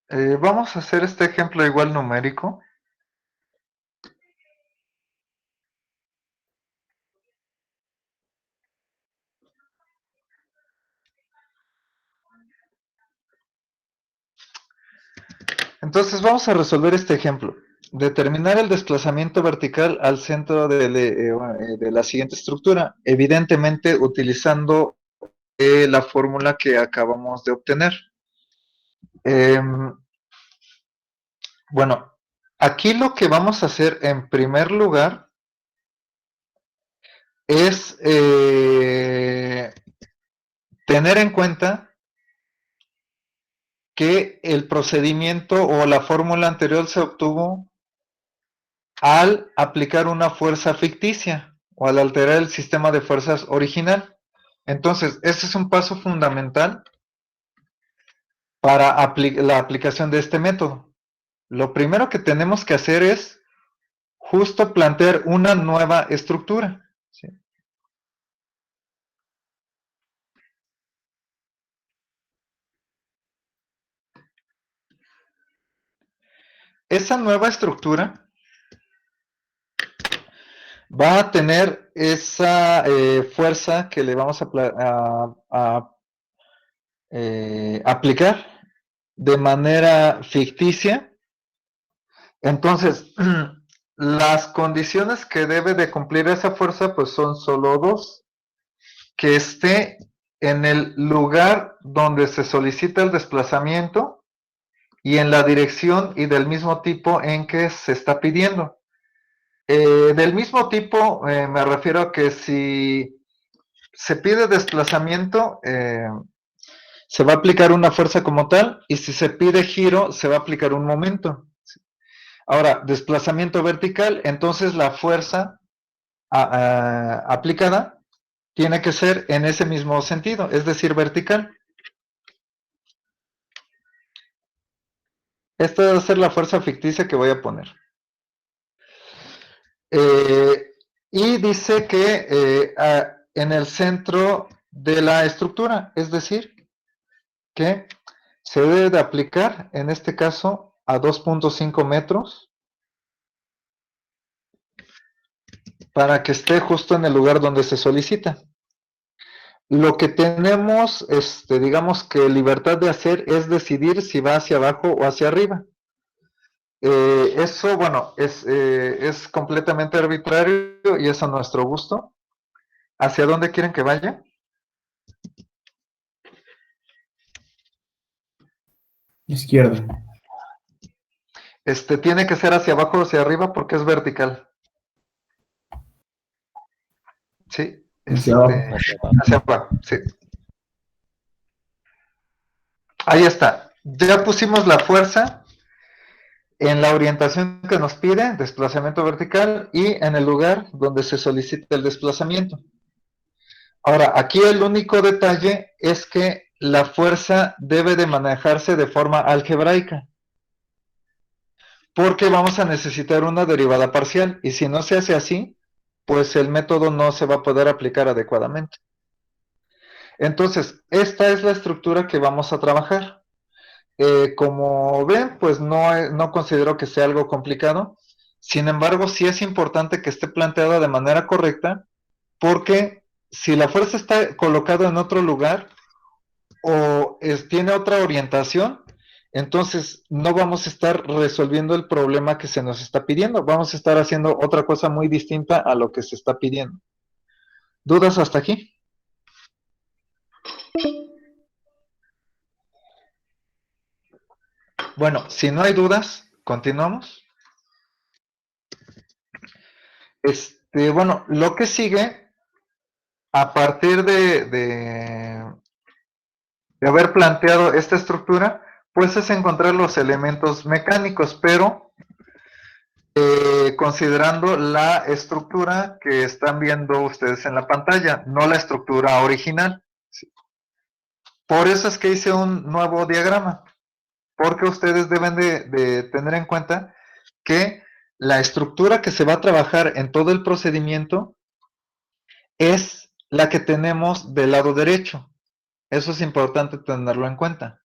Vamos a hacer este ejemplo igual numérico. Entonces vamos a resolver este ejemplo. Determinar el desplazamiento vertical al centro de la siguiente estructura, evidentemente utilizando la fórmula que acabamos de obtener. Bueno, aquí lo que vamos a hacer en primer lugar es tener en cuenta que el procedimiento o la fórmula anterior se obtuvo al aplicar una fuerza ficticia o al alterar el sistema de fuerzas original. Entonces, ese es un paso fundamental para la aplicación de este método. Lo primero que tenemos que hacer es justo plantear una nueva estructura. ¿Sí? Esa nueva estructura va a tener esa fuerza que le vamos a aplicar de manera ficticia. Entonces, las condiciones que debe de cumplir esa fuerza pues son solo dos: que esté en el lugar donde se solicita el desplazamiento y en la dirección y del mismo tipo en que se está pidiendo. Del mismo tipo me refiero a que si se pide desplazamiento, se va a aplicar una fuerza como tal, y si se pide giro, se va a aplicar un momento. Ahora, desplazamiento vertical, entonces la fuerza aplicada tiene que ser en ese mismo sentido, es decir, vertical. Esta va a ser la fuerza ficticia que voy a poner. Y dice que en el centro de la estructura, es decir, que se debe de aplicar, en este caso, a 2.5 metros, para que esté justo en el lugar donde se solicita. Lo que tenemos, digamos que libertad de hacer es decidir si va hacia abajo o hacia arriba. Eso, bueno, es completamente arbitrario y es a nuestro gusto. ¿Hacia dónde quieren que vaya? Izquierda. Tiene que ser hacia abajo o hacia arriba porque es vertical. Sí. Hacia abajo. Hacia abajo, sí. Ahí está. Ya pusimos la fuerza en la orientación que nos pide, desplazamiento vertical, y en el lugar donde se solicita el desplazamiento. Ahora, aquí el único detalle es que la fuerza debe de manejarse de forma algebraica, porque vamos a necesitar una derivada parcial, y si no se hace así, pues el método no se va a poder aplicar adecuadamente. Entonces, esta es la estructura que vamos a trabajar. Como ven, pues no considero que sea algo complicado. Sin embargo, sí es importante que esté planteada de manera correcta, porque si la fuerza está colocada en otro lugar o tiene otra orientación, entonces no vamos a estar resolviendo el problema que se nos está pidiendo. Vamos a estar haciendo otra cosa muy distinta a lo que se está pidiendo. ¿Dudas hasta aquí? Bueno, si no hay dudas, continuamos. Bueno, lo que sigue, a partir de haber planteado esta estructura, pues es encontrar los elementos mecánicos, pero considerando la estructura que están viendo ustedes en la pantalla, no la estructura original. Por eso es que hice un nuevo diagrama, porque ustedes deben de tener en cuenta que la estructura que se va a trabajar en todo el procedimiento es la que tenemos del lado derecho. Eso es importante tenerlo en cuenta.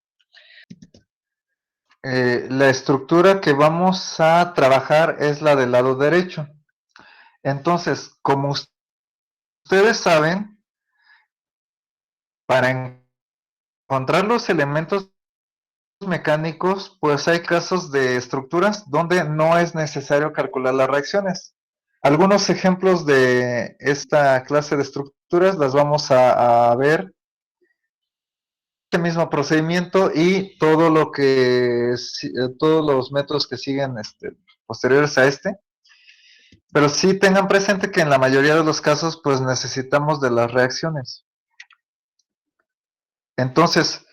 la estructura que vamos a trabajar es la del lado derecho. Entonces, como ustedes saben, para encontrar los elementos mecánicos, pues hay casos de estructuras donde no es necesario calcular las reacciones. Algunos ejemplos de esta clase de estructuras las vamos a ver este mismo procedimiento y todo lo que todos los métodos que siguen posteriores a este. Pero sí tengan presente que en la mayoría de los casos pues necesitamos de las reacciones. Entonces,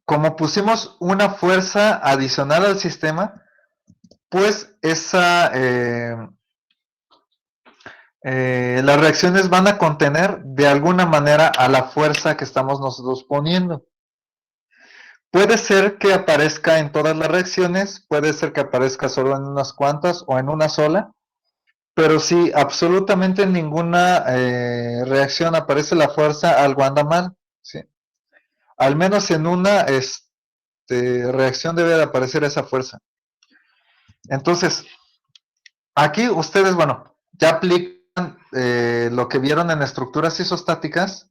como pusimos una fuerza adicional al sistema, pues las reacciones van a contener de alguna manera a la fuerza que estamos nosotros poniendo. Puede ser que aparezca en todas las reacciones, puede ser que aparezca solo en unas cuantas o en una sola, pero si absolutamente en ninguna reacción aparece la fuerza, algo anda mal, ¿sí? Al menos en una reacción debe de aparecer esa fuerza. Entonces, aquí ustedes, bueno, ya aplican lo que vieron en estructuras isostáticas.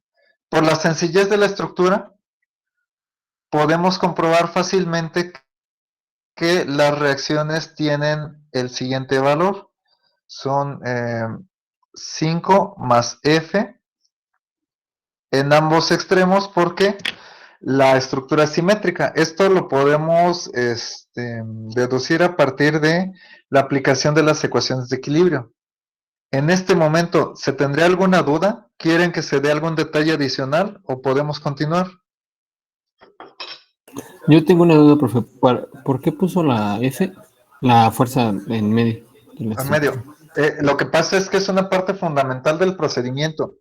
Por la sencillez de la estructura, podemos comprobar fácilmente que las reacciones tienen el siguiente valor. Son 5 más F en ambos extremos porque la estructura es simétrica. Esto lo podemos deducir a partir de la aplicación de las ecuaciones de equilibrio. En este momento, ¿se tendría alguna duda? ¿Quieren que se dé algún detalle adicional o podemos continuar? Yo tengo una duda, profe. ¿Por qué puso la F, la fuerza en medio? En medio. Lo que pasa es que es una parte fundamental del procedimiento.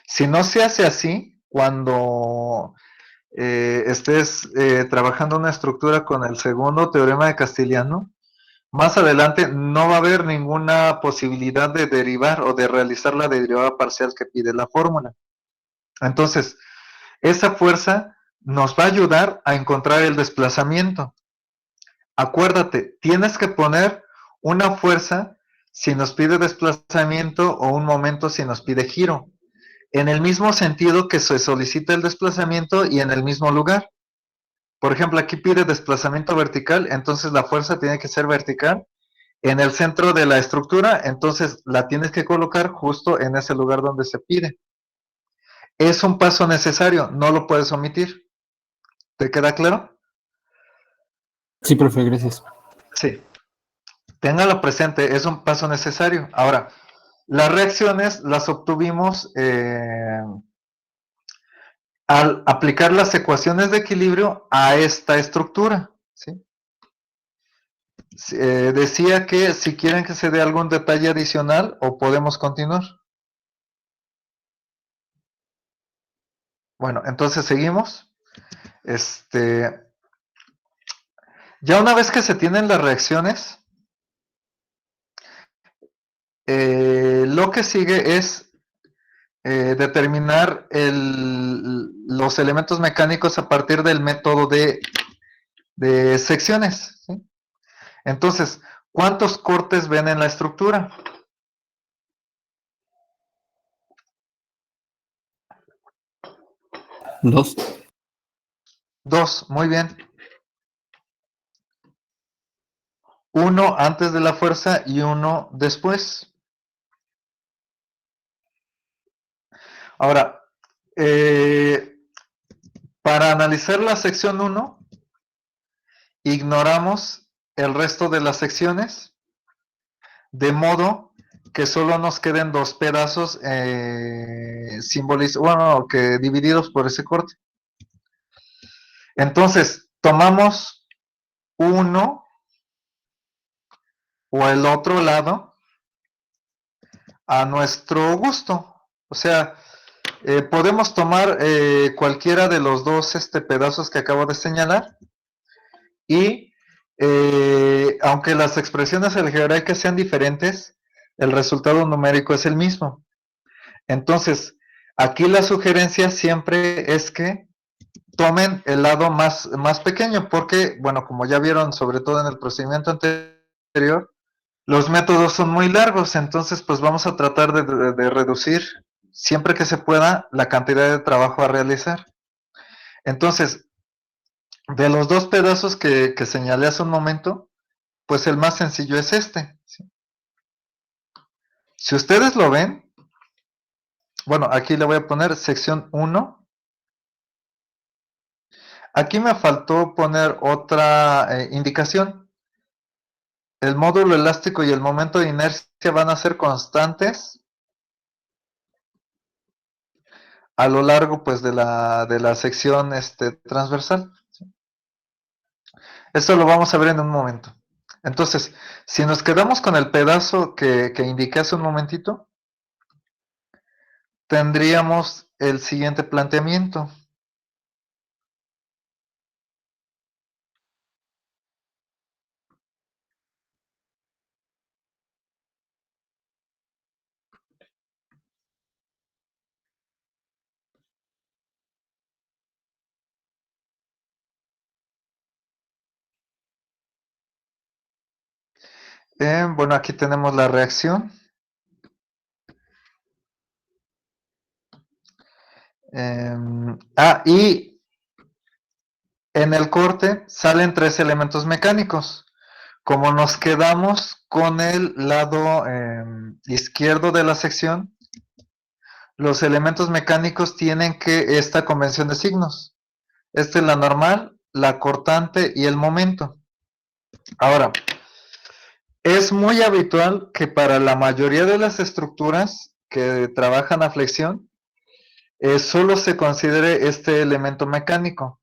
Si no se hace así, cuando estés trabajando una estructura con el segundo teorema de Castiliano, más adelante no va a haber ninguna posibilidad de derivar o de realizar la derivada parcial que pide la fórmula. Entonces, esa fuerza nos va a ayudar a encontrar el desplazamiento. Acuérdate, tienes que poner una fuerza si nos pide desplazamiento o un momento si nos pide giro, en el mismo sentido que se solicita el desplazamiento y en el mismo lugar. Por ejemplo, aquí pide desplazamiento vertical, entonces la fuerza tiene que ser vertical en el centro de la estructura, entonces la tienes que colocar justo en ese lugar donde se pide. Es un paso necesario, no lo puedes omitir. ¿Te queda claro? Sí, profe, gracias. Sí. Téngalo presente, es un paso necesario. Ahora, las reacciones las obtuvimos al aplicar las ecuaciones de equilibrio a esta estructura, ¿sí? Decía que si quieren que se dé algún detalle adicional o podemos continuar. Bueno, entonces seguimos. Ya una vez que se tienen las reacciones, lo que sigue es determinar los elementos mecánicos a partir del método de secciones, ¿sí? Entonces, ¿cuántos cortes ven en la estructura? Dos. Dos, muy bien. Uno antes de la fuerza y uno después. Ahora, para analizar la sección 1, ignoramos el resto de las secciones, de modo que solo nos queden dos pedazos bueno, que divididos por ese corte. Entonces, tomamos uno o el otro lado a nuestro gusto. O sea, podemos tomar cualquiera de los dos pedazos que acabo de señalar y aunque las expresiones algebraicas sean diferentes, el resultado numérico es el mismo. Entonces, aquí la sugerencia siempre es que tomen el lado más pequeño, porque, bueno, como ya vieron, sobre todo en el procedimiento anterior, los métodos son muy largos, entonces pues vamos a tratar de reducir siempre que se pueda la cantidad de trabajo a realizar. Entonces, de los dos pedazos que señalé hace un momento, pues el más sencillo es este, ¿sí? Si ustedes lo ven, bueno, aquí le voy a poner sección 1. Aquí me faltó poner otra indicación. El módulo elástico y el momento de inercia van a ser constantes a lo largo pues de la sección transversal. Esto lo vamos a ver en un momento. Entonces, si nos quedamos con el pedazo que indiqué hace un momentito, tendríamos el siguiente planteamiento. Bueno, aquí tenemos la reacción. Y en el corte salen 3 elementos mecánicos. Como nos quedamos con el lado izquierdo de la sección, los elementos mecánicos tienen que esta convención de signos. Esta es la normal, la cortante y el momento. Ahora, es muy habitual que para la mayoría de las estructuras que trabajan a flexión, solo se considere este elemento mecánico.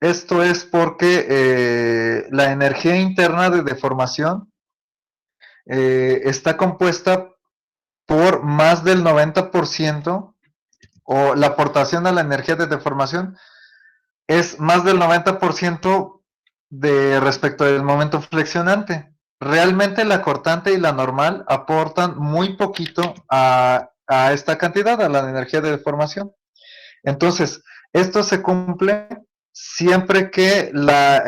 Esto es porque la energía interna de deformación está compuesta por más del 90%, o la aportación a la energía de deformación es más del 90% de respecto del momento flexionante. Realmente la cortante y la normal aportan muy poquito a esta cantidad, a la energía de deformación. Entonces, esto se cumple siempre que la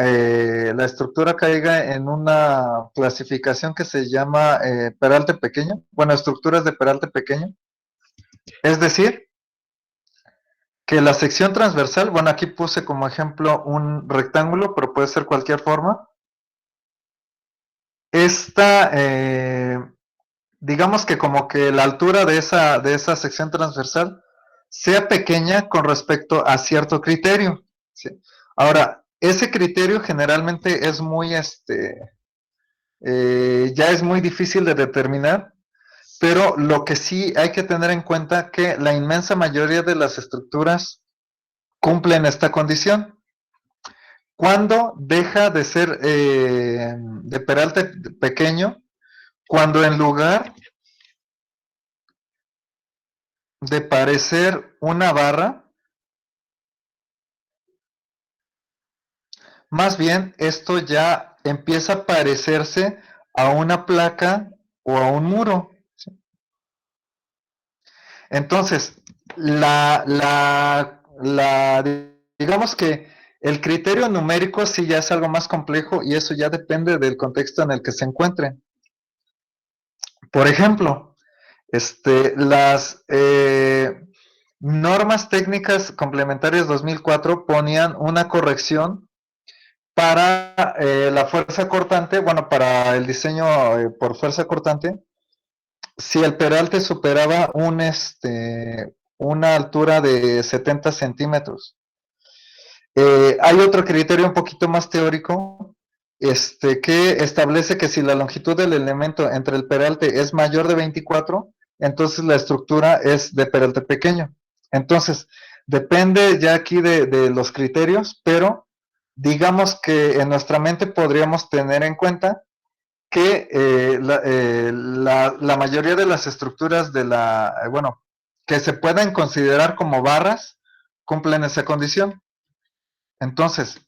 estructura caiga en una clasificación que se llama peralte pequeño, bueno, estructuras de peralte pequeño. Es decir, que la sección transversal, bueno, aquí puse como ejemplo un rectángulo, pero puede ser cualquier forma. Esta, digamos que como que la altura de esa sección transversal sea pequeña con respecto a cierto criterio, ¿sí? Ahora, ese criterio generalmente es muy, ya es muy difícil de determinar, pero lo que sí hay que tener en cuenta que la inmensa mayoría de las estructuras cumplen esta condición. ¿Cuándo deja de ser de peralte pequeño? Cuando en lugar de parecer una barra, más bien esto ya empieza a parecerse a una placa o a un muro. Entonces, digamos que el criterio numérico sí ya es algo más complejo y eso ya depende del contexto en el que se encuentre. Por ejemplo, las normas técnicas complementarias 2004 ponían una corrección para la fuerza cortante, bueno, para el diseño por fuerza cortante, si el peralte superaba una altura de 70 centímetros. Hay otro criterio un poquito más teórico, que establece que si la longitud del elemento entre el peralte es mayor de 24, entonces la estructura es de peralte pequeño. Entonces, depende ya aquí de los criterios, pero digamos que en nuestra mente podríamos tener en cuenta que la mayoría de las estructuras bueno, que se pueden considerar como barras, cumplen esa condición. Entonces,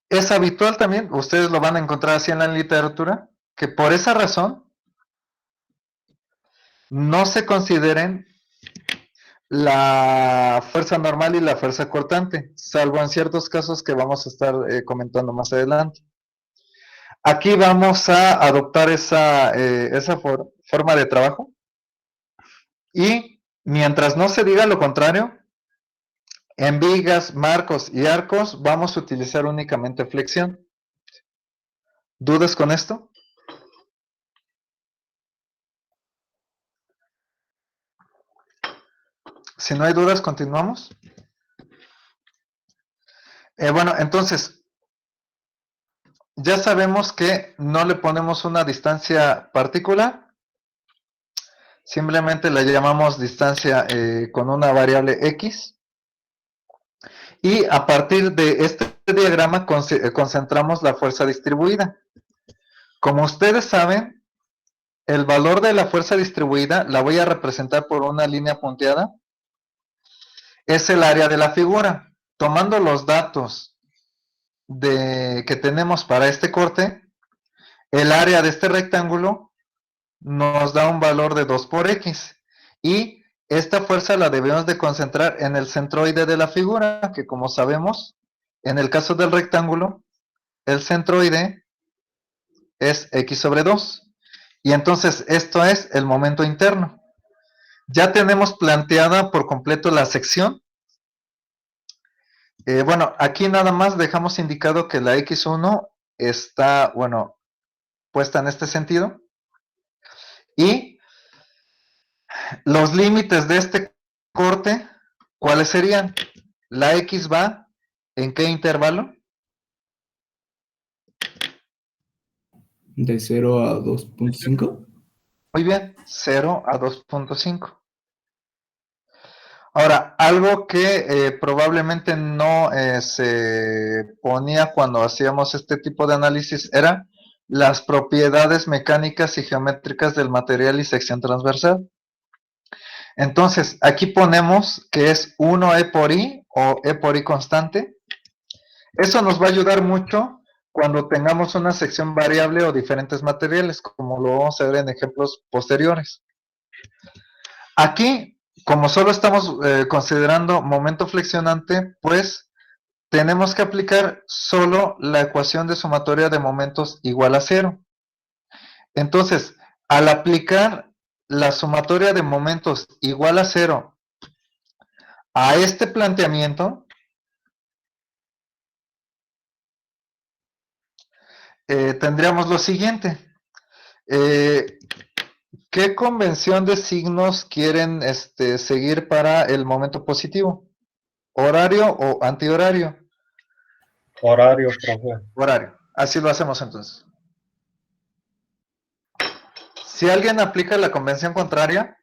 es habitual también, ustedes lo van a encontrar así en la literatura, que por esa razón no se consideren la fuerza normal y la fuerza cortante, salvo en ciertos casos que vamos a estar comentando más adelante. Aquí vamos a adoptar esa forma de trabajo y mientras no se diga lo contrario, en vigas, marcos y arcos vamos a utilizar únicamente flexión. ¿Dudas con esto? Si no hay dudas, continuamos. Bueno, entonces, ya sabemos que no le ponemos una distancia particular, simplemente la llamamos distancia con una variable x, y a partir de este diagrama concentramos la fuerza distribuida. Como ustedes saben, el valor de la fuerza distribuida la voy a representar por una línea punteada, es el área de la figura. Tomando los datos que tenemos para este corte, el área de este rectángulo nos da un valor de 2 por x, y esta fuerza la debemos de concentrar en el centroide de la figura, que como sabemos, en el caso del rectángulo, el centroide es x sobre 2, y entonces esto es el momento interno. Ya tenemos planteada por completo la sección. Bueno, aquí nada más dejamos indicado que la x1 está, bueno, puesta en este sentido, y los límites de este corte, ¿cuáles serían? La X va ¿en qué intervalo? De 0 a 2.5. Muy bien, 0 a 2.5. Ahora, algo que probablemente no se ponía cuando hacíamos este tipo de análisis era las propiedades mecánicas y geométricas del material y sección transversal. Entonces, aquí ponemos que es 1 E por I o E por I constante. Eso nos va a ayudar mucho cuando tengamos una sección variable o diferentes materiales, como lo vamos a ver en ejemplos posteriores. Aquí, como solo estamos considerando momento flexionante, pues tenemos que aplicar solo la ecuación de sumatoria de momentos igual a 0. Entonces, al aplicar la sumatoria de momentos igual a 0 a este planteamiento, tendríamos lo siguiente. ¿Qué convención de signos quieren seguir para el momento positivo? ¿Horario o antihorario? Horario, profe. Horario. Así lo hacemos entonces. Si alguien aplica la convención contraria,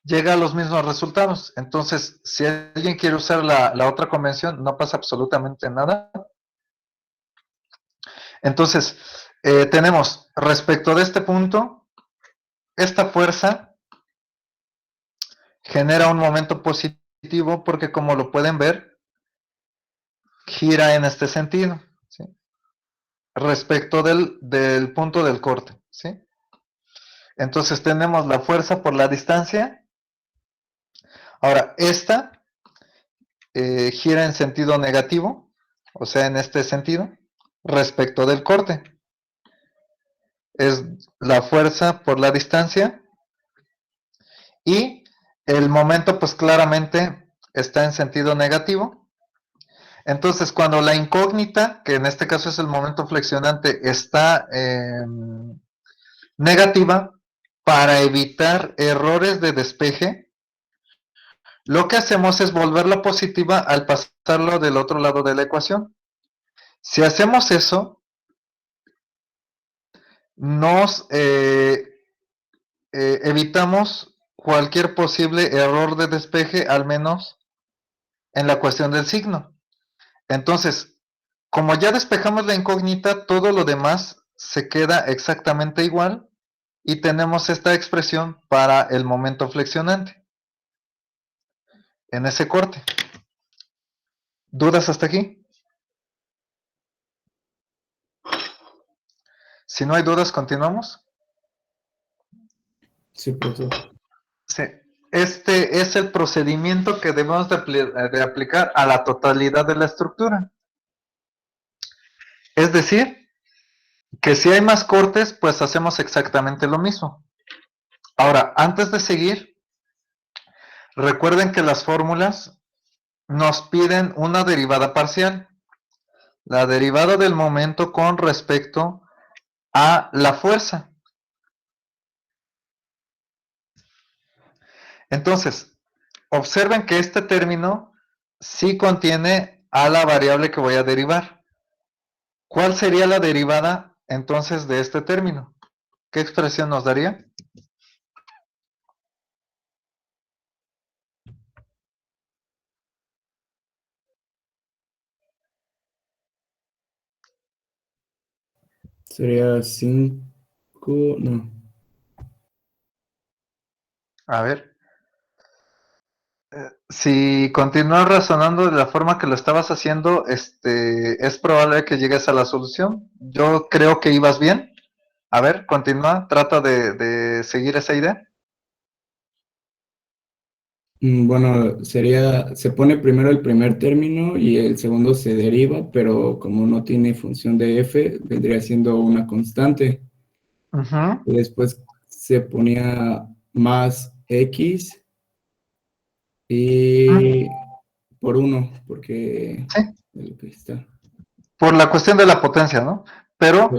llega a los mismos resultados. Entonces, si alguien quiere usar la otra convención, no pasa absolutamente nada. Entonces, tenemos respecto de este punto, esta fuerza genera un momento positivo porque, como lo pueden ver, gira en este sentido, ¿sí? Respecto del punto del corte, ¿sí? Entonces tenemos la fuerza por la distancia. Ahora, esta gira en sentido negativo, o sea, en este sentido, respecto del corte. Es la fuerza por la distancia, y el momento pues claramente está en sentido negativo. Entonces, cuando la incógnita, que en este caso es el momento flexionante, está negativa, para evitar errores de despeje, lo que hacemos es volverla positiva al pasarlo del otro lado de la ecuación. Si hacemos eso, nos evitamos cualquier posible error de despeje, al menos en la cuestión del signo. Entonces, como ya despejamos la incógnita, todo lo demás se queda exactamente igual, y tenemos esta expresión para el momento flexionante en ese corte. ¿Dudas hasta aquí? Si no hay dudas, continuamos. Sí, profesor. Sí. este es el procedimiento que debemos de aplicar a la totalidad de la estructura. Es decir, que si hay más cortes, pues hacemos exactamente lo mismo. Ahora, antes de seguir, recuerden que las fórmulas nos piden una derivada parcial. La derivada del momento con respecto a la fuerza. Entonces, observen que este término sí contiene a la variable que voy a derivar. ¿Cuál sería la derivada entonces de este término? ¿Qué expresión nos daría? Sería 5, no. A ver. Si continúas razonando de la forma que lo estabas haciendo, es probable que llegues a la solución. Yo creo que ibas bien. A ver, continúa, trata de seguir esa idea. Bueno, se pone primero el primer término y el segundo se deriva, pero como no tiene función de f, vendría siendo una constante. Ujú. Y después se ponía más x y por 1, porque Sí, es lo que está. por la cuestión de la potencia, ¿no? Pero,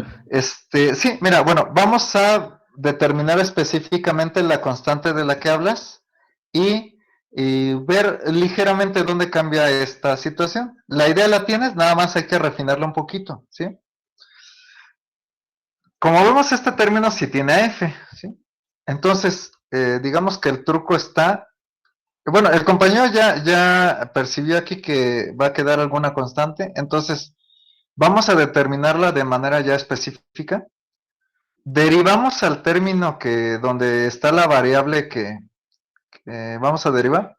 Sí. sí, mira, bueno, vamos a determinar específicamente la constante de la que hablas y ver ligeramente dónde cambia esta situación. La idea la tienes, nada más hay que refinarla un poquito, ¿sí? Como vemos, este término sí tiene f, ¿sí? Entonces, digamos que el truco está. Bueno, el compañero ya percibió aquí que va a quedar alguna constante, entonces vamos a determinarla de manera ya específica. Derivamos al término donde está la variable que vamos a derivar.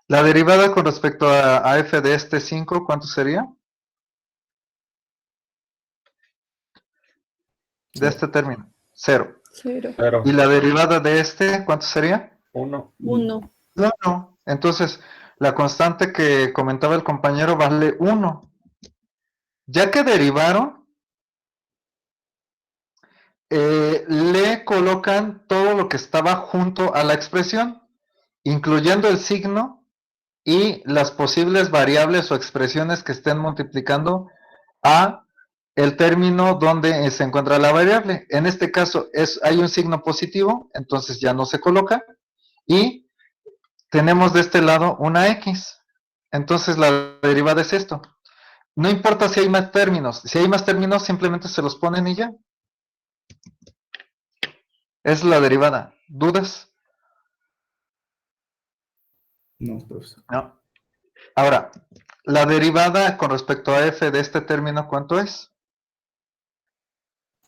La derivada con respecto a f de este 5, ¿cuánto sería? De este término, 0. 0, Cero. ¿Y la derivada de este, cuánto sería? 1. 1. No. Entonces, la constante que comentaba el compañero vale 1. Ya que derivaron, le colocan todo lo que estaba junto a la expresión, incluyendo el signo y las posibles variables o expresiones que estén multiplicando a el término donde se encuentra la variable. En este caso hay un signo positivo, entonces ya no se coloca, y tenemos de este lado una x. Entonces la derivada es esto. No importa si hay más términos. Si hay más términos, simplemente se los ponen y ya. Es la derivada. ¿Dudas? No, profesor. No. Ahora, la derivada con respecto a f de este término, ¿cuánto es?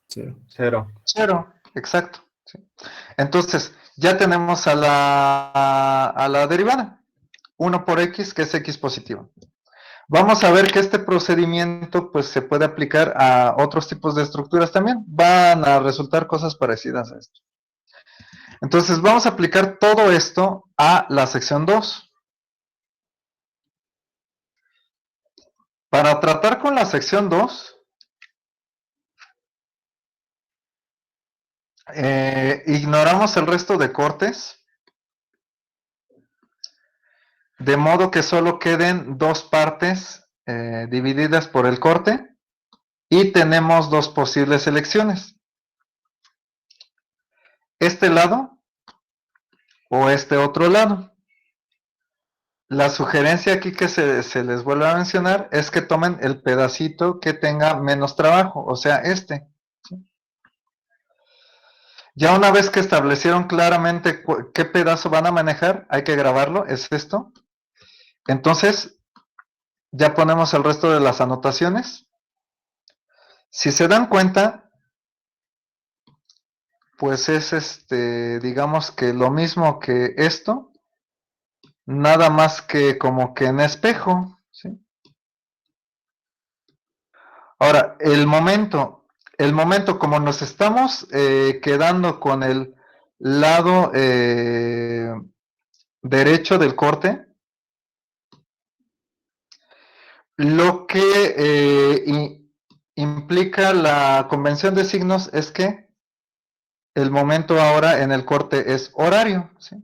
0. 0. 0. Exacto. Sí. Entonces, ya tenemos a la derivada. 1 por x, que es x positivo. Vamos a ver que este procedimiento pues se puede aplicar a otros tipos de estructuras también. Van a resultar cosas parecidas a esto. Entonces vamos a aplicar todo esto a la sección 2. Para tratar con la sección 2, ignoramos el resto de cortes, de modo que solo queden dos partes divididas por el corte y tenemos dos posibles selecciones. Este lado o este otro lado. La sugerencia aquí que se les vuelve a mencionar es que tomen el pedacito que tenga menos trabajo, o sea, este. ¿Sí? Ya una vez que establecieron claramente qué pedazo van a manejar, hay que grabarlo, es esto. Entonces, ya ponemos el resto de las anotaciones. Si se dan cuenta, pues es digamos que lo mismo que esto, nada más que como que en espejo, ¿sí? Ahora, el momento como nos estamos quedando con lado derecho del corte, lo que implica la convención de signos es que el momento ahora en el corte es horario, ¿sí?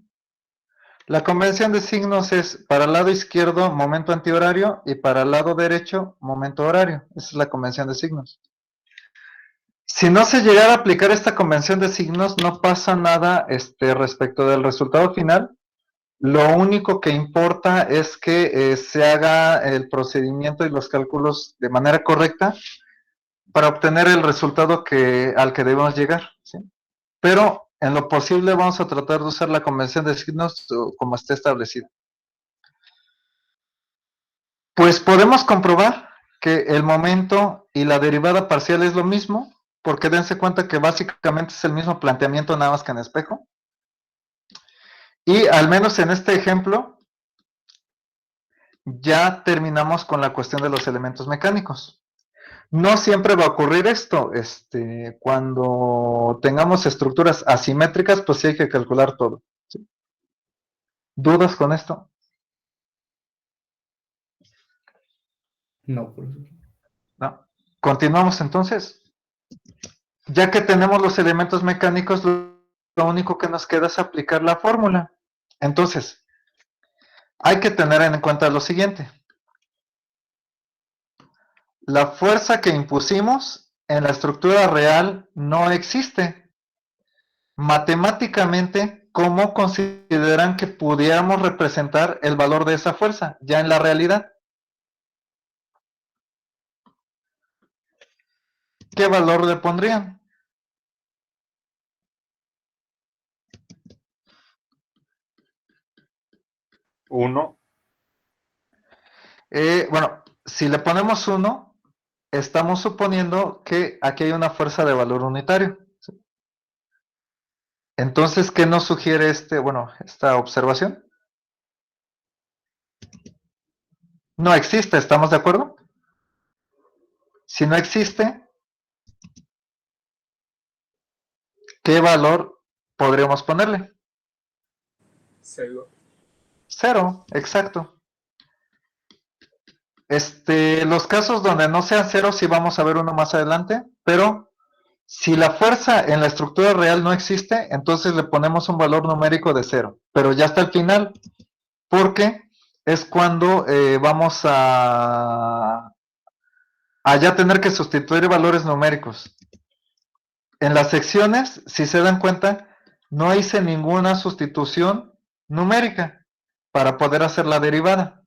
La convención de signos es para el lado izquierdo momento antihorario y para el lado derecho momento horario. Esa es la convención de signos. Si no se llegara a aplicar esta convención de signos, no pasa nada respecto del resultado final. Lo único que importa es que se haga el procedimiento y los cálculos de manera correcta para obtener el resultado al que debemos llegar, ¿sí? Pero en lo posible vamos a tratar de usar la convención de signos como esté establecida. Pues podemos comprobar que el momento y la derivada parcial es lo mismo, porque dense cuenta que básicamente es el mismo planteamiento nada más que en espejo. Y al menos en este ejemplo ya terminamos con la cuestión de los elementos mecánicos. No siempre va a ocurrir esto. Cuando tengamos estructuras asimétricas, pues sí hay que calcular todo, ¿sí? ¿Dudas con esto? No, profesor. No. Continuamos entonces. Ya que tenemos los elementos mecánicos, lo único que nos queda es aplicar la fórmula. Entonces, hay que tener en cuenta lo siguiente. La fuerza que impusimos en la estructura real no existe. Matemáticamente, ¿cómo consideran que pudiéramos representar el valor de esa fuerza ya en la realidad? ¿Qué valor le pondrían? Uno. Bueno, si le ponemos 1, estamos suponiendo que aquí hay una fuerza de valor unitario, ¿sí? Entonces, ¿qué nos sugiere esta observación? No existe, ¿estamos de acuerdo? Si no existe, ¿qué valor podríamos ponerle? 0. 0, exacto. Los casos donde no sean 0 sí vamos a ver uno más adelante, pero si la fuerza en la estructura real no existe, entonces le ponemos un valor numérico de 0, pero ya hasta el final, porque es cuando vamos a ya tener que sustituir valores numéricos. En las secciones, si se dan cuenta, no hice ninguna sustitución numérica para poder hacer la derivada.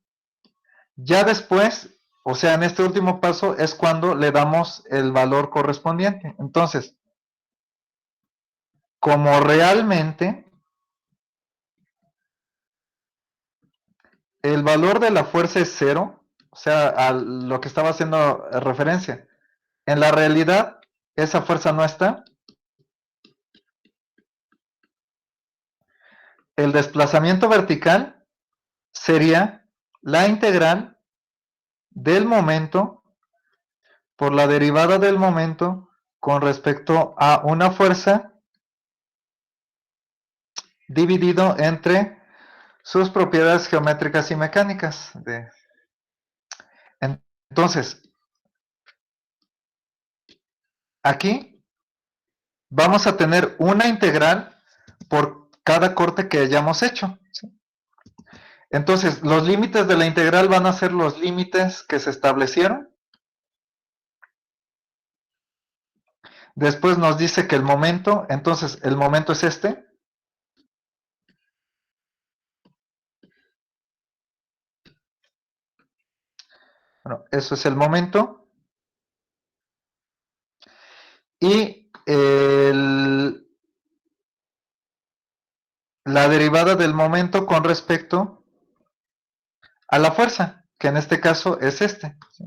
Ya después, o sea, en este último paso, es cuando le damos el valor correspondiente. Entonces, como realmente el valor de la fuerza es 0, o sea, a lo que estaba haciendo referencia, en la realidad esa fuerza no está. El desplazamiento vertical sería la integral del momento por la derivada del momento con respecto a una fuerza dividido entre sus propiedades geométricas y mecánicas. Entonces, aquí vamos a tener una integral por cada corte que hayamos hecho, ¿sí? Entonces, los límites de la integral van a ser los límites que se establecieron. Después nos dice que el momento, entonces el momento es este. Bueno, eso es el momento. Y la derivada del momento con respecto a la fuerza, que en este caso es este, ¿sí?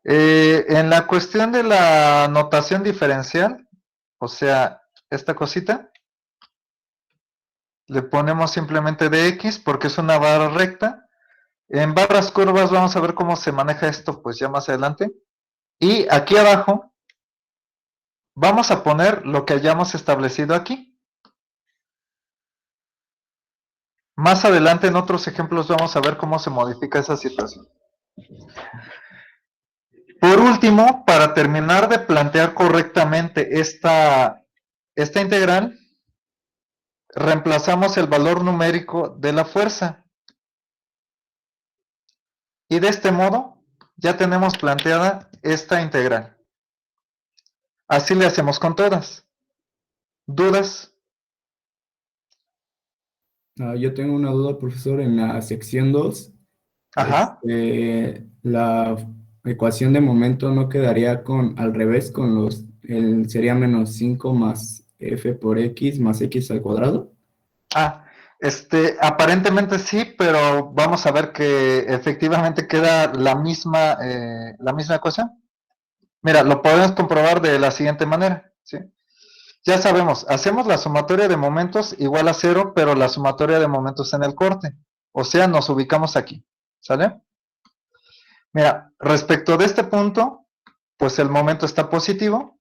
En la cuestión de la notación diferencial, o sea, esta cosita, le ponemos simplemente dx porque es una barra recta. En barras curvas vamos a ver cómo se maneja esto, pues ya más adelante. Y aquí abajo vamos a poner lo que hayamos establecido aquí. Más adelante en otros ejemplos vamos a ver cómo se modifica esa situación. Por último, para terminar de plantear correctamente esta integral, reemplazamos el valor numérico de la fuerza. Y de este modo ya tenemos planteada esta integral. Así le hacemos con todas. ¿Dudas? Yo tengo una duda, profesor, en la sección 2. Ajá. La ecuación de momento no quedaría al revés, sería menos 5 más f por x más x al cuadrado. Aparentemente sí, pero vamos a ver que efectivamente queda la misma ecuación. Mira, lo podemos comprobar de la siguiente manera, ¿sí? Ya sabemos, hacemos la sumatoria de momentos igual a 0, pero la sumatoria de momentos en el corte. O sea, nos ubicamos aquí, ¿sale? Mira, respecto de este punto, pues el momento está positivo.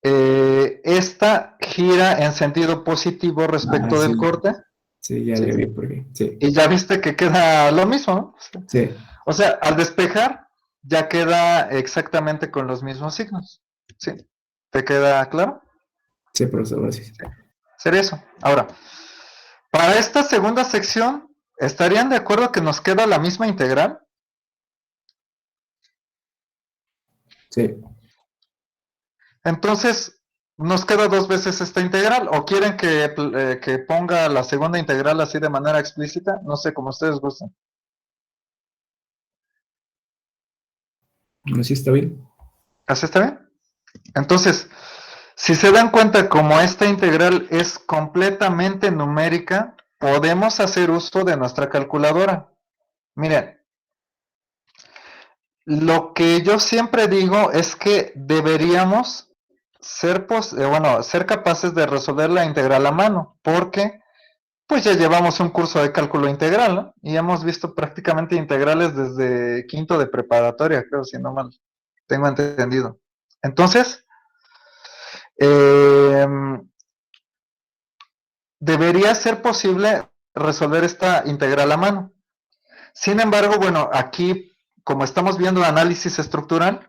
Esta gira en sentido positivo respecto del Sí. corte. Sí, ya Sí. le vi por qué. Sí. Y ya viste que queda lo mismo, ¿no? Sí. O sea, al despejar, ya queda exactamente con los mismos signos. ¿Sí? ¿Te queda claro? Sí, profesor, gracias. Sería eso. Ahora, para esta segunda sección, ¿estarían de acuerdo que nos queda la misma integral? Sí. Entonces, nos queda dos veces esta integral. ¿O quieren que ponga la segunda integral así de manera explícita? No sé, como ustedes gusten. ¿Así está bien? ¿Así está bien? Entonces, si se dan cuenta, como esta integral es completamente numérica, podemos hacer uso de nuestra calculadora. Miren, lo que yo siempre digo es que deberíamos ser capaces de resolver la integral a mano, porque pues ya llevamos un curso de cálculo integral, ¿no? Y hemos visto prácticamente integrales desde quinto de preparatoria, creo, si no mal tengo entendido. Entonces, debería ser posible resolver esta integral a mano. Sin embargo, bueno, aquí, como estamos viendo análisis estructural,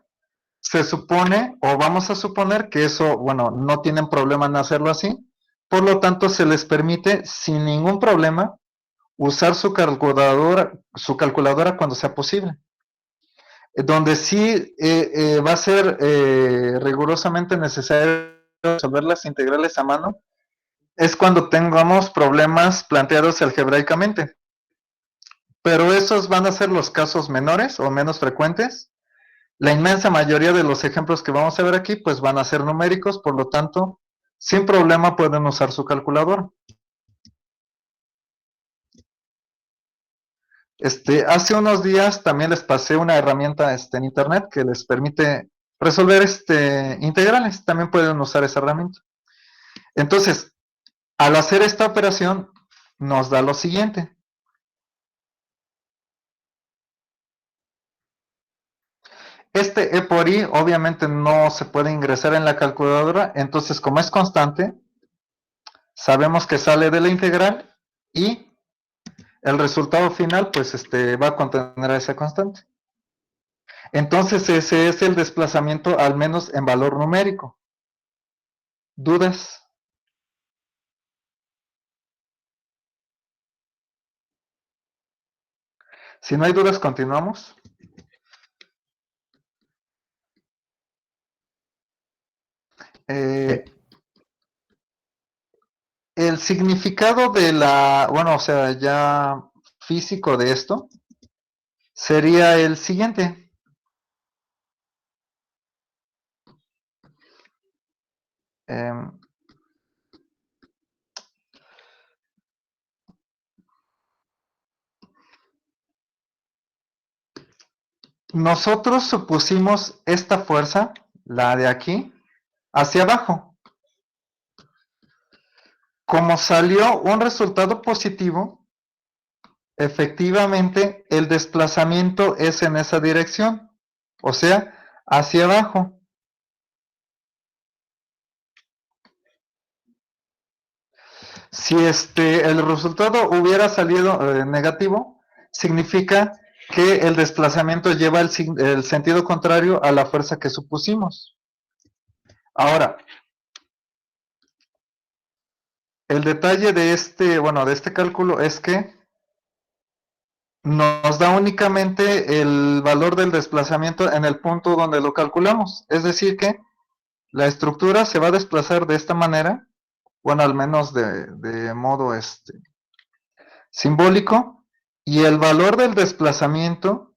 se supone, o vamos a suponer que eso, bueno, no tienen problema en hacerlo así, por lo tanto se les permite sin ningún problema usar su calculadora cuando sea posible. Donde sí va a ser rigurosamente necesario resolver las integrales a mano es cuando tengamos problemas planteados algebraicamente. Pero esos van a ser los casos menores o menos frecuentes. La inmensa mayoría de los ejemplos que vamos a ver aquí pues van a ser numéricos, por lo tanto, sin problema pueden usar su calculadora. Hace unos días también les pasé una herramienta en internet que les permite resolver integrales. También pueden usar esa herramienta. Entonces, al hacer esta operación, nos da lo siguiente. E por I obviamente no se puede ingresar en la calculadora, entonces como es constante, sabemos que sale de la integral y el resultado final pues va a contener a esa constante. Entonces ese es el desplazamiento al menos en valor numérico. ¿Dudas? Si no hay dudas, continuamos. El significado de ya físico de esto sería el siguiente. Nosotros supusimos esta fuerza, la de aquí, hacia abajo. Como salió un resultado positivo, efectivamente el desplazamiento es en esa dirección. o sea, hacia abajo. Si el resultado hubiera salido negativo, significa que el desplazamiento lleva el sentido contrario a la fuerza que supusimos. Ahora, el detalle de este cálculo es que nos da únicamente el valor del desplazamiento en el punto donde lo calculamos. Es decir que la estructura se va a desplazar de esta manera, bueno, al menos de modo simbólico, y el valor del desplazamiento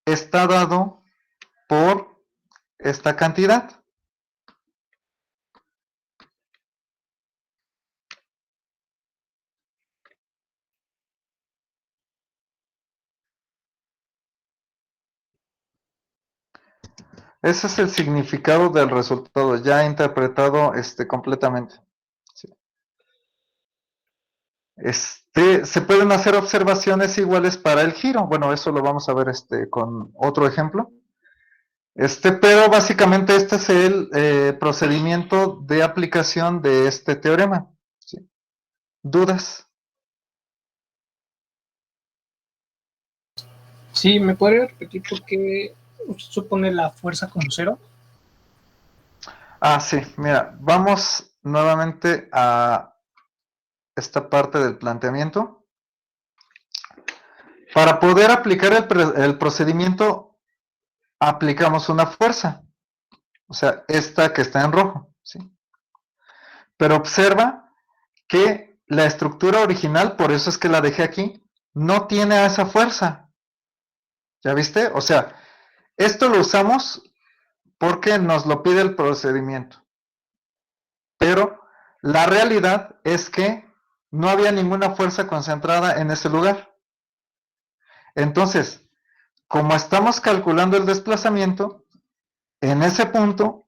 está dado por esta cantidad. Ese es el significado del resultado, ya interpretado completamente. Sí. Se pueden hacer observaciones iguales para el giro. Bueno, eso lo vamos a ver con otro ejemplo. Pero básicamente este es el procedimiento de aplicación de este teorema. ¿Sí? ¿Dudas? Sí, ¿me podría repetir por qué supone la fuerza como cero? Ah, sí, mira, vamos nuevamente a esta parte del planteamiento. Para poder aplicar el procedimiento, aplicamos una fuerza, o sea, esta que está en rojo, ¿sí? Pero observa que la estructura original, por eso es que la dejé aquí, no tiene esa fuerza. ¿Ya viste? O sea, esto lo usamos porque nos lo pide el procedimiento. Pero la realidad es que no había ninguna fuerza concentrada en ese lugar. Entonces, como estamos calculando el desplazamiento, en ese punto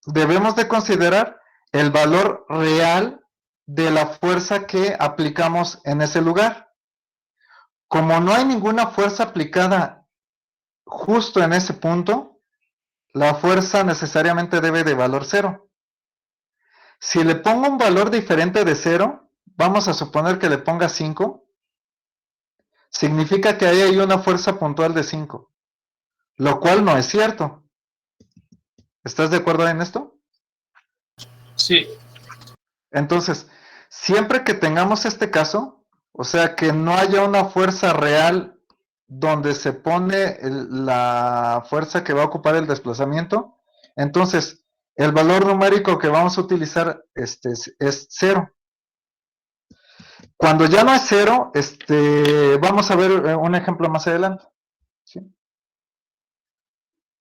debemos de considerar el valor real de la fuerza que aplicamos en ese lugar. Como no hay ninguna fuerza aplicada justo en ese punto, la fuerza necesariamente debe de valor cero. Si le pongo un valor diferente de cero, vamos a suponer que le ponga 5, significa que ahí hay una fuerza puntual de 5, lo cual no es cierto. ¿Estás de acuerdo en esto? Sí. Entonces, siempre que tengamos este caso, o sea, que no haya una fuerza real donde se pone la fuerza que va a ocupar el desplazamiento, entonces el valor numérico que vamos a utilizar es 0. Cuando ya no es 0, vamos a ver un ejemplo más adelante. ¿Sí?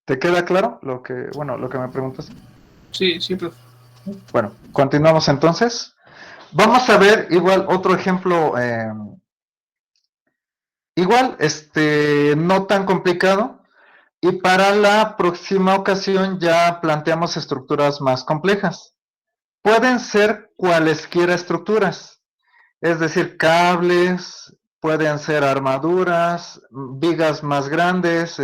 ¿Te queda claro lo que me preguntas? Sí, sí, profe. Bueno, continuamos entonces. Vamos a ver igual otro ejemplo, igual, no tan complicado. Y para la próxima ocasión ya planteamos estructuras más complejas. Pueden ser cualesquiera estructuras, es decir, cables, pueden ser armaduras, vigas más grandes,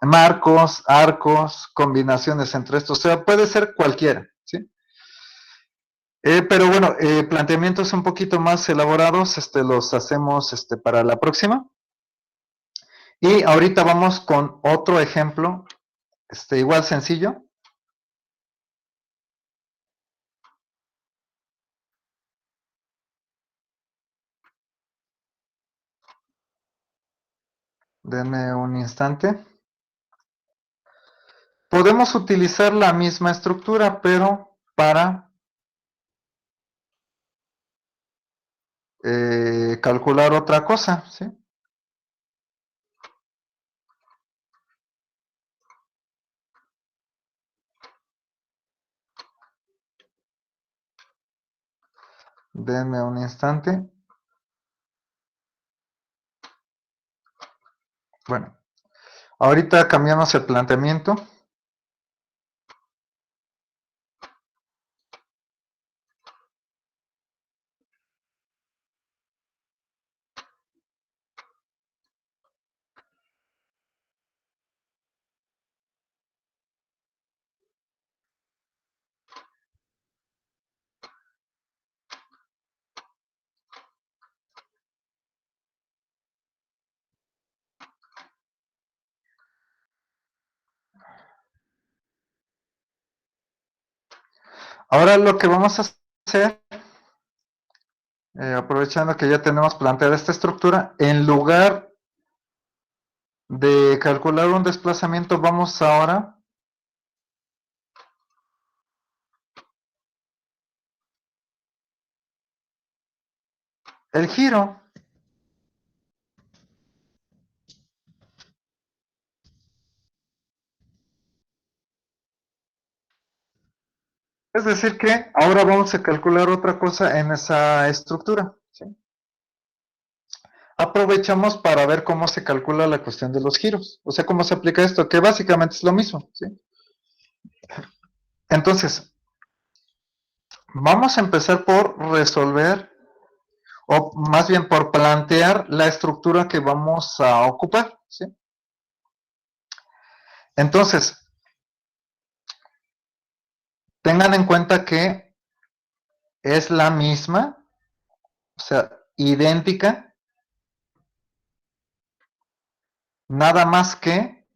marcos, arcos, combinaciones entre estos, o sea, puede ser cualquiera, ¿sí? Pero bueno, planteamientos un poquito más elaborados, los hacemos para la próxima. Y ahorita vamos con otro ejemplo, igual sencillo. Denme un instante. Podemos utilizar la misma estructura, pero para calcular otra cosa, ¿sí? Denme un instante. Bueno, ahorita cambiamos el planteamiento. Ahora lo que vamos a hacer, aprovechando que ya tenemos planteada esta estructura, en lugar de calcular un desplazamiento, vamos ahora el giro. Es decir que ahora vamos a calcular otra cosa en esa estructura, ¿sí? Aprovechamos para ver cómo se calcula la cuestión de los giros, o sea, cómo se aplica esto, que básicamente es lo mismo, ¿sí? Entonces, vamos a empezar por resolver, o más bien por plantear la estructura que vamos a ocupar, ¿sí? Entonces, tengan en cuenta que es la misma, o sea, idéntica, nada más que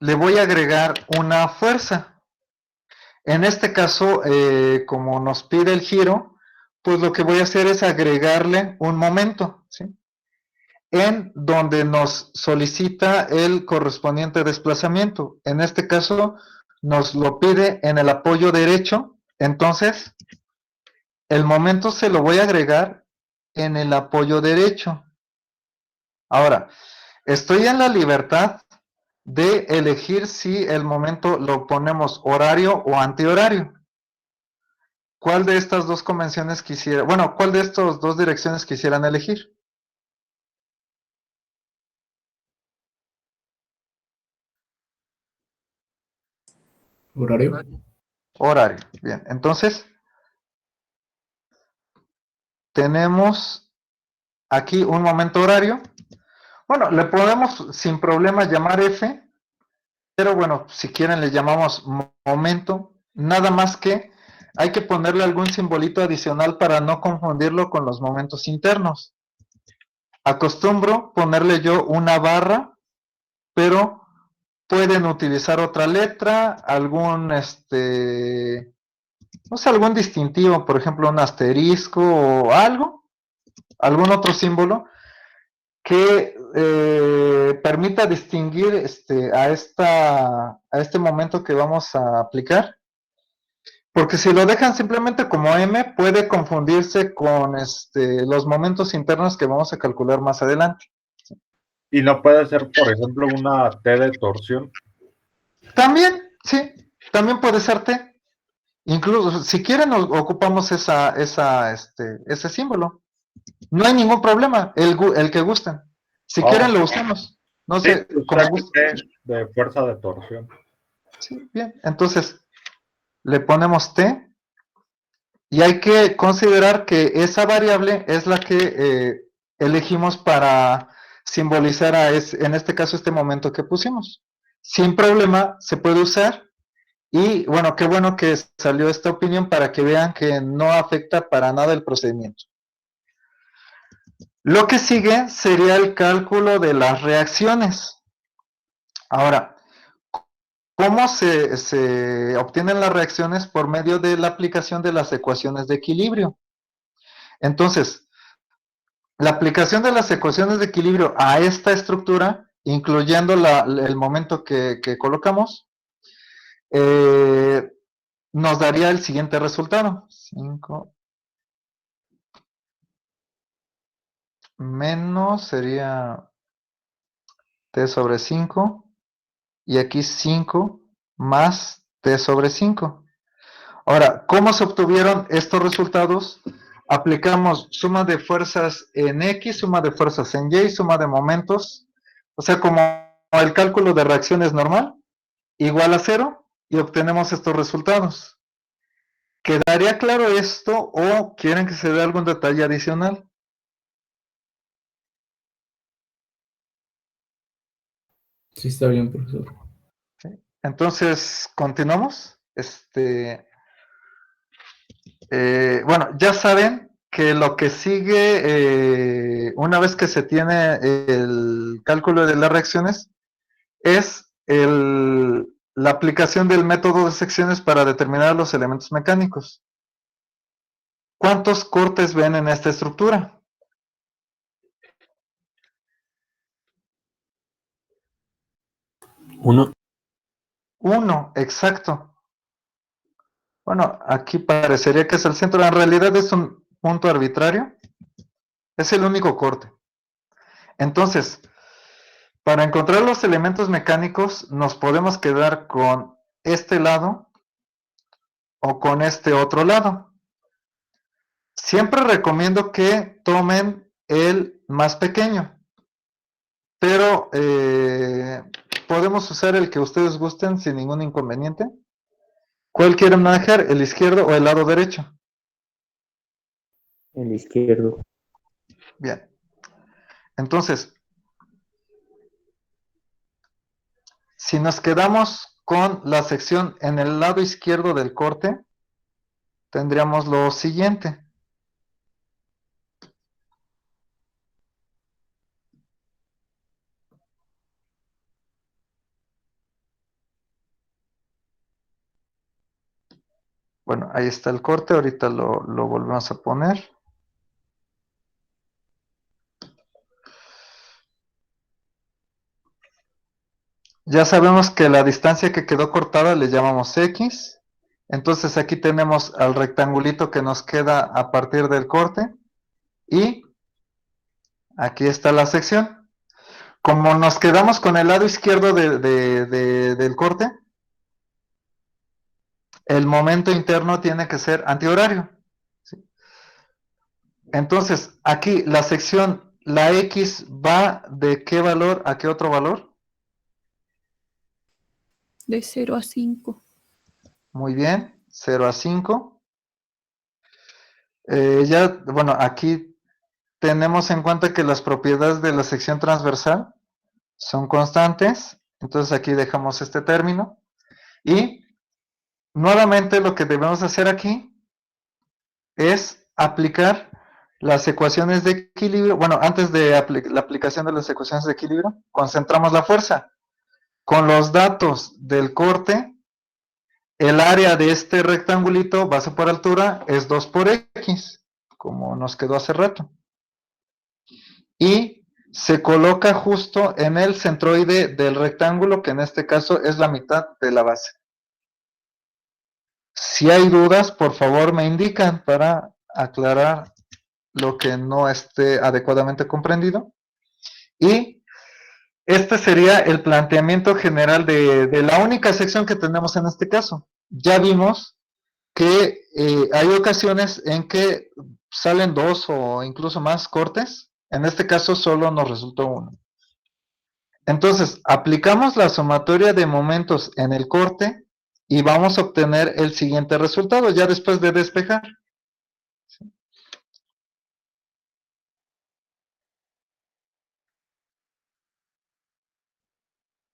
le voy a agregar una fuerza. En este caso, como nos pide el giro, pues lo que voy a hacer es agregarle un momento, ¿sí? En donde nos solicita el correspondiente desplazamiento. En este caso, nos lo pide en el apoyo derecho, entonces el momento se lo voy a agregar en el apoyo derecho. Ahora, estoy en la libertad de elegir si el momento lo ponemos horario o antihorario. ¿Cuál de estas dos convenciones quisiera, bueno, cuál de estas dos direcciones quisieran elegir? Horario. Horario. Bien, entonces tenemos aquí un momento horario. Bueno, le podemos sin problema llamar F, pero bueno, si quieren le llamamos momento, nada más que hay que ponerle algún simbolito adicional para no confundirlo con los momentos internos. Acostumbro ponerle yo una barra, pero pueden utilizar otra letra, algún no sé, algún distintivo, por ejemplo, un asterisco o algo, algún otro símbolo que permita distinguir a este momento que vamos a aplicar. Porque si lo dejan simplemente como M, puede confundirse con los momentos internos que vamos a calcular más adelante. Y no puede ser, por ejemplo, una T de torsión. También, sí, también puede ser T. Incluso, si quieren, ocupamos ese símbolo. No hay ningún problema, el que gusten. Si quieren, lo usamos. No Sí, sé, como usted gusten. T de fuerza de torsión. Sí, bien. Entonces, le ponemos T y hay que considerar que esa variable es la que elegimos para simbolizar en este caso este momento que pusimos. Sin problema se puede usar y bueno, qué bueno que salió esta opinión para que vean que no afecta para nada el procedimiento. Lo que sigue sería el cálculo de las reacciones. Ahora, ¿cómo se obtienen las reacciones? Por medio de la aplicación de las ecuaciones de equilibrio. Entonces, la aplicación de las ecuaciones de equilibrio a esta estructura, incluyendo el momento que colocamos, nos daría el siguiente resultado. 5 menos sería t sobre 5 y aquí 5 más t sobre 5. Ahora, ¿cómo se obtuvieron estos resultados? Aplicamos suma de fuerzas en X, suma de fuerzas en Y, suma de momentos, o sea, como el cálculo de reacciones normal, igual a 0, y obtenemos estos resultados. ¿Quedaría claro esto o quieren que se dé algún detalle adicional? Sí, está bien, profesor. ¿Sí? Entonces, continuamos. Bueno, ya saben que lo que sigue, una vez que se tiene el cálculo de las reacciones, es la aplicación del método de secciones para determinar los elementos mecánicos. ¿Cuántos cortes ven en esta estructura? Uno. Uno, exacto. Bueno, aquí parecería que es el centro. En realidad es un punto arbitrario. Es el único corte. Entonces, para encontrar los elementos mecánicos, nos podemos quedar con este lado o con este otro lado. Siempre recomiendo que tomen el más pequeño, pero podemos usar el que ustedes gusten sin ningún inconveniente. ¿Cuál quieren manejar? ¿El izquierdo o el lado derecho? El izquierdo. Bien. Entonces, si nos quedamos con la sección en el lado izquierdo del corte, tendríamos lo siguiente. Bueno, ahí está el corte, ahorita lo volvemos a poner. Ya sabemos que la distancia que quedó cortada le llamamos X. Entonces aquí tenemos al rectangulito que nos queda a partir del corte. Y aquí está la sección. Como nos quedamos con el lado izquierdo del corte, el momento interno tiene que ser antihorario. ¿Sí? Entonces, aquí la sección, la X va de qué valor a qué otro valor. De 0 a 5. Muy bien, 0 a 5. Bueno, aquí tenemos en cuenta que las propiedades de la sección transversal son constantes. Entonces aquí dejamos este término. Y nuevamente lo que debemos hacer aquí es aplicar las ecuaciones de equilibrio. Bueno, antes de la aplicación de las ecuaciones de equilibrio, concentramos la fuerza. Con los datos del corte, el área de este rectangulito, base por altura, es 2 por X, como nos quedó hace rato. Y se coloca justo en el centroide del rectángulo, que en este caso es la mitad de la base. Si hay dudas, por favor me indican para aclarar lo que no esté adecuadamente comprendido. Y este sería el planteamiento general de la única sección que tenemos en este caso. Ya vimos que hay ocasiones en que salen 2 o incluso más cortes. En este caso solo nos resultó uno. Entonces, aplicamos la sumatoria de momentos en el corte y vamos a obtener el siguiente resultado, ya después de despejar.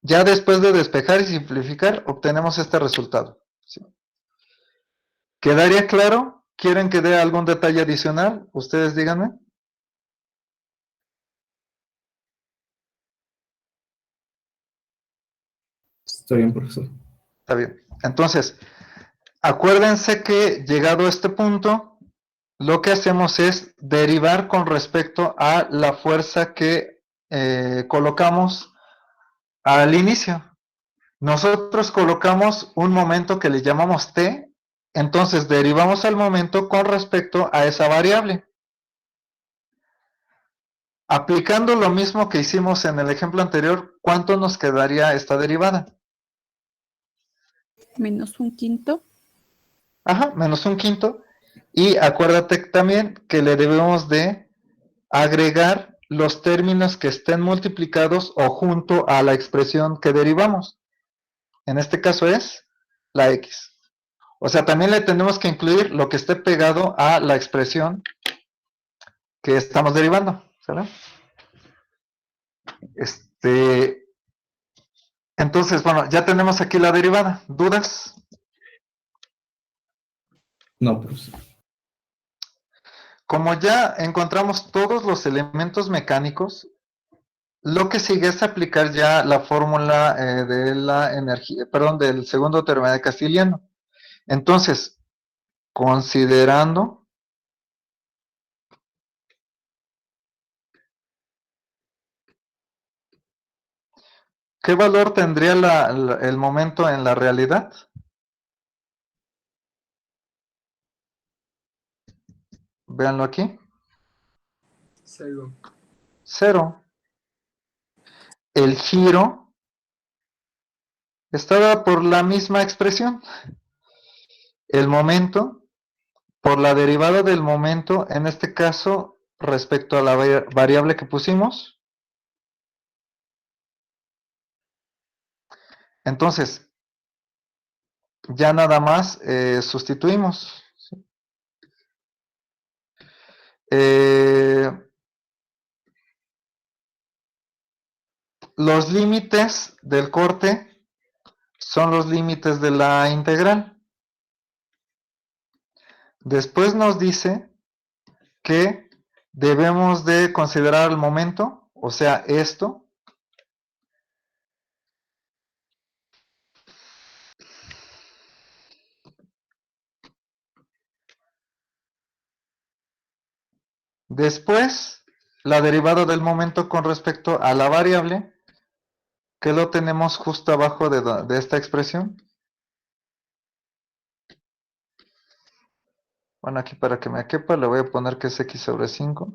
Ya después de despejar y simplificar, obtenemos este resultado. ¿Sí? ¿Quedaría claro? ¿Quieren que dé algún detalle adicional? Ustedes díganme. Está bien, profesor. Está bien. Entonces, acuérdense que llegado a este punto, lo que hacemos es derivar con respecto a la fuerza que colocamos al inicio. Nosotros colocamos un momento que le llamamos t, entonces derivamos al momento con respecto a esa variable. Aplicando lo mismo que hicimos en el ejemplo anterior, ¿cuánto nos quedaría esta derivada? Menos un quinto. Ajá, menos un quinto. Y acuérdate también que le debemos de agregar los términos que estén multiplicados o junto a la expresión que derivamos. En este caso es la x. O sea, también le tenemos que incluir lo que esté pegado a la expresión que estamos derivando. ¿Sale? Entonces, bueno, ya tenemos aquí la derivada. ¿Dudas? No, profesor. Como ya encontramos todos los elementos mecánicos, lo que sigue es aplicar ya la fórmula de la energía, perdón, del segundo teorema de Castiliano. Entonces, considerando ¿qué valor tendría el momento en la realidad? Véanlo aquí. Cero. 0. El giro está dado por la misma expresión. El momento, por la derivada del momento, en este caso, respecto a la variable que pusimos. Entonces, ya nada más sustituimos. Los límites del corte son los límites de la integral. Después nos dice que debemos de considerar el momento, o sea, esto. Después, la derivada del momento con respecto a la variable, que lo tenemos justo abajo de esta expresión. Bueno, aquí para que me quepa le voy a poner que es x sobre 5.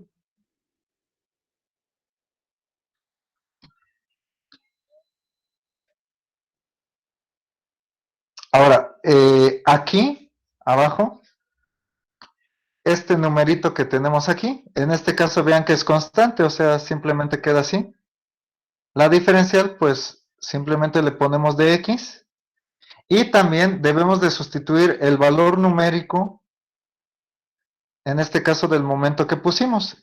Ahora, aquí, abajo, este numerito que tenemos aquí, en este caso vean que es constante, o sea, simplemente queda así. La diferencial, pues, simplemente le ponemos de x. Y también debemos de sustituir el valor numérico, en este caso del momento que pusimos.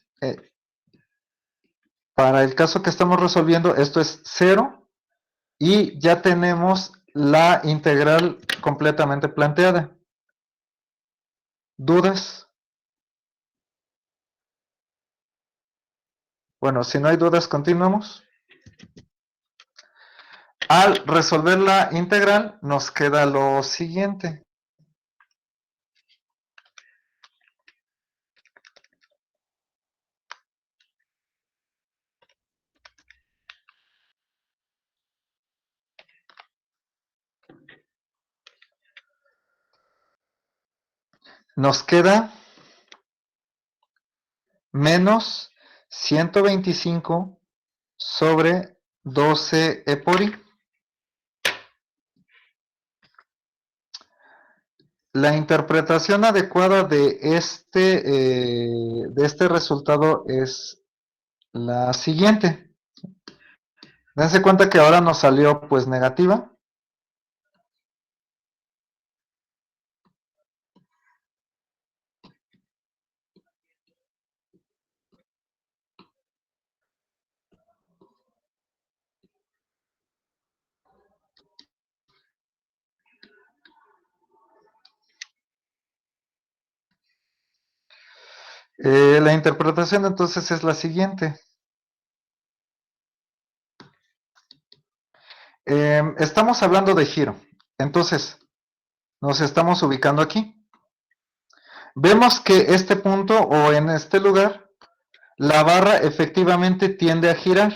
Para el caso que estamos resolviendo, esto es 0 y ya tenemos la integral completamente planteada. ¿Dudas? Bueno, si no hay dudas, continuamos. Al resolver la integral, nos queda lo siguiente. Nos queda menos 125 sobre 12 e por i. La interpretación adecuada de este resultado es la siguiente. Dense cuenta que ahora nos salió pues negativa. La interpretación entonces es la siguiente. Estamos hablando de giro. Entonces, nos estamos ubicando aquí. Vemos que este punto o en este lugar, la barra efectivamente tiende a girar.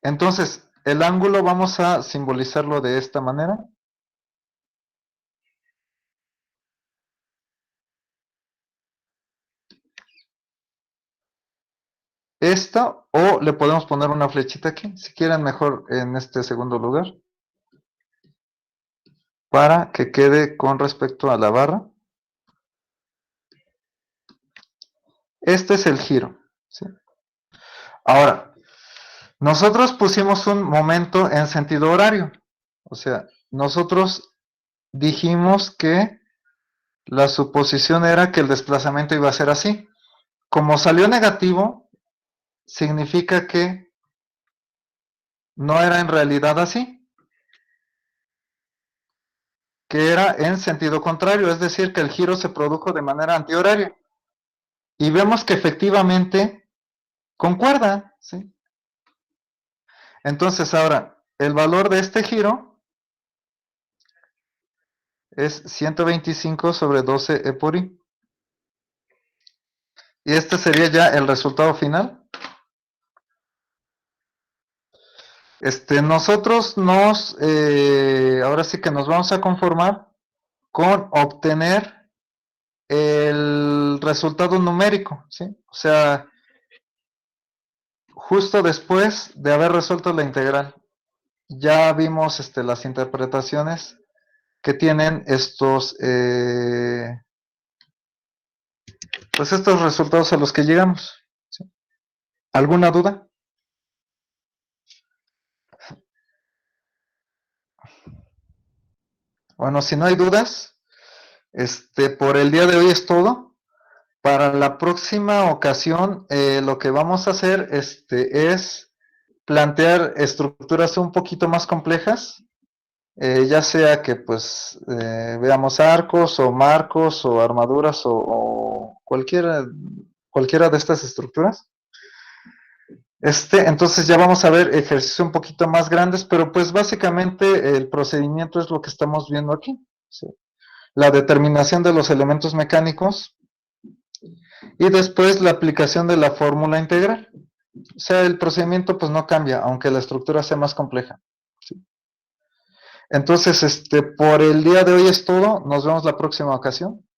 Entonces, el ángulo vamos a simbolizarlo de esta manera. Esta, o le podemos poner una flechita aquí, si quieren mejor en este segundo lugar, para que quede con respecto a la barra. Este es el giro, ¿sí? Ahora, nosotros pusimos un momento en sentido horario, o sea, nosotros dijimos que la suposición era que el desplazamiento iba a ser así. Como salió negativo, significa que no era en realidad así, que era en sentido contrario, es decir, que el giro se produjo de manera antihoraria. Y vemos que efectivamente concuerda. ¿sí? Entonces ahora, el valor de este giro es 125 sobre 12 E por I. Y este sería ya el resultado final. Nosotros ahora sí que nos vamos a conformar con obtener el resultado numérico, ¿sí? O sea, justo después de haber resuelto la integral, ya vimos las interpretaciones que tienen pues estos resultados a los que llegamos, ¿sí? ¿Alguna duda? Bueno, si no hay dudas, por el día de hoy es todo. Para la próxima ocasión, lo que vamos a hacer es plantear estructuras un poquito más complejas, ya sea que pues veamos arcos o marcos o armaduras o cualquiera de estas estructuras. Entonces ya vamos a ver ejercicios un poquito más grandes, pero pues básicamente el procedimiento es lo que estamos viendo aquí, ¿sí? La determinación de los elementos mecánicos y después la aplicación de la fórmula integral. O sea, el procedimiento pues no cambia, aunque la estructura sea más compleja, ¿sí? Entonces, por el día de hoy es todo. Nos vemos la próxima ocasión.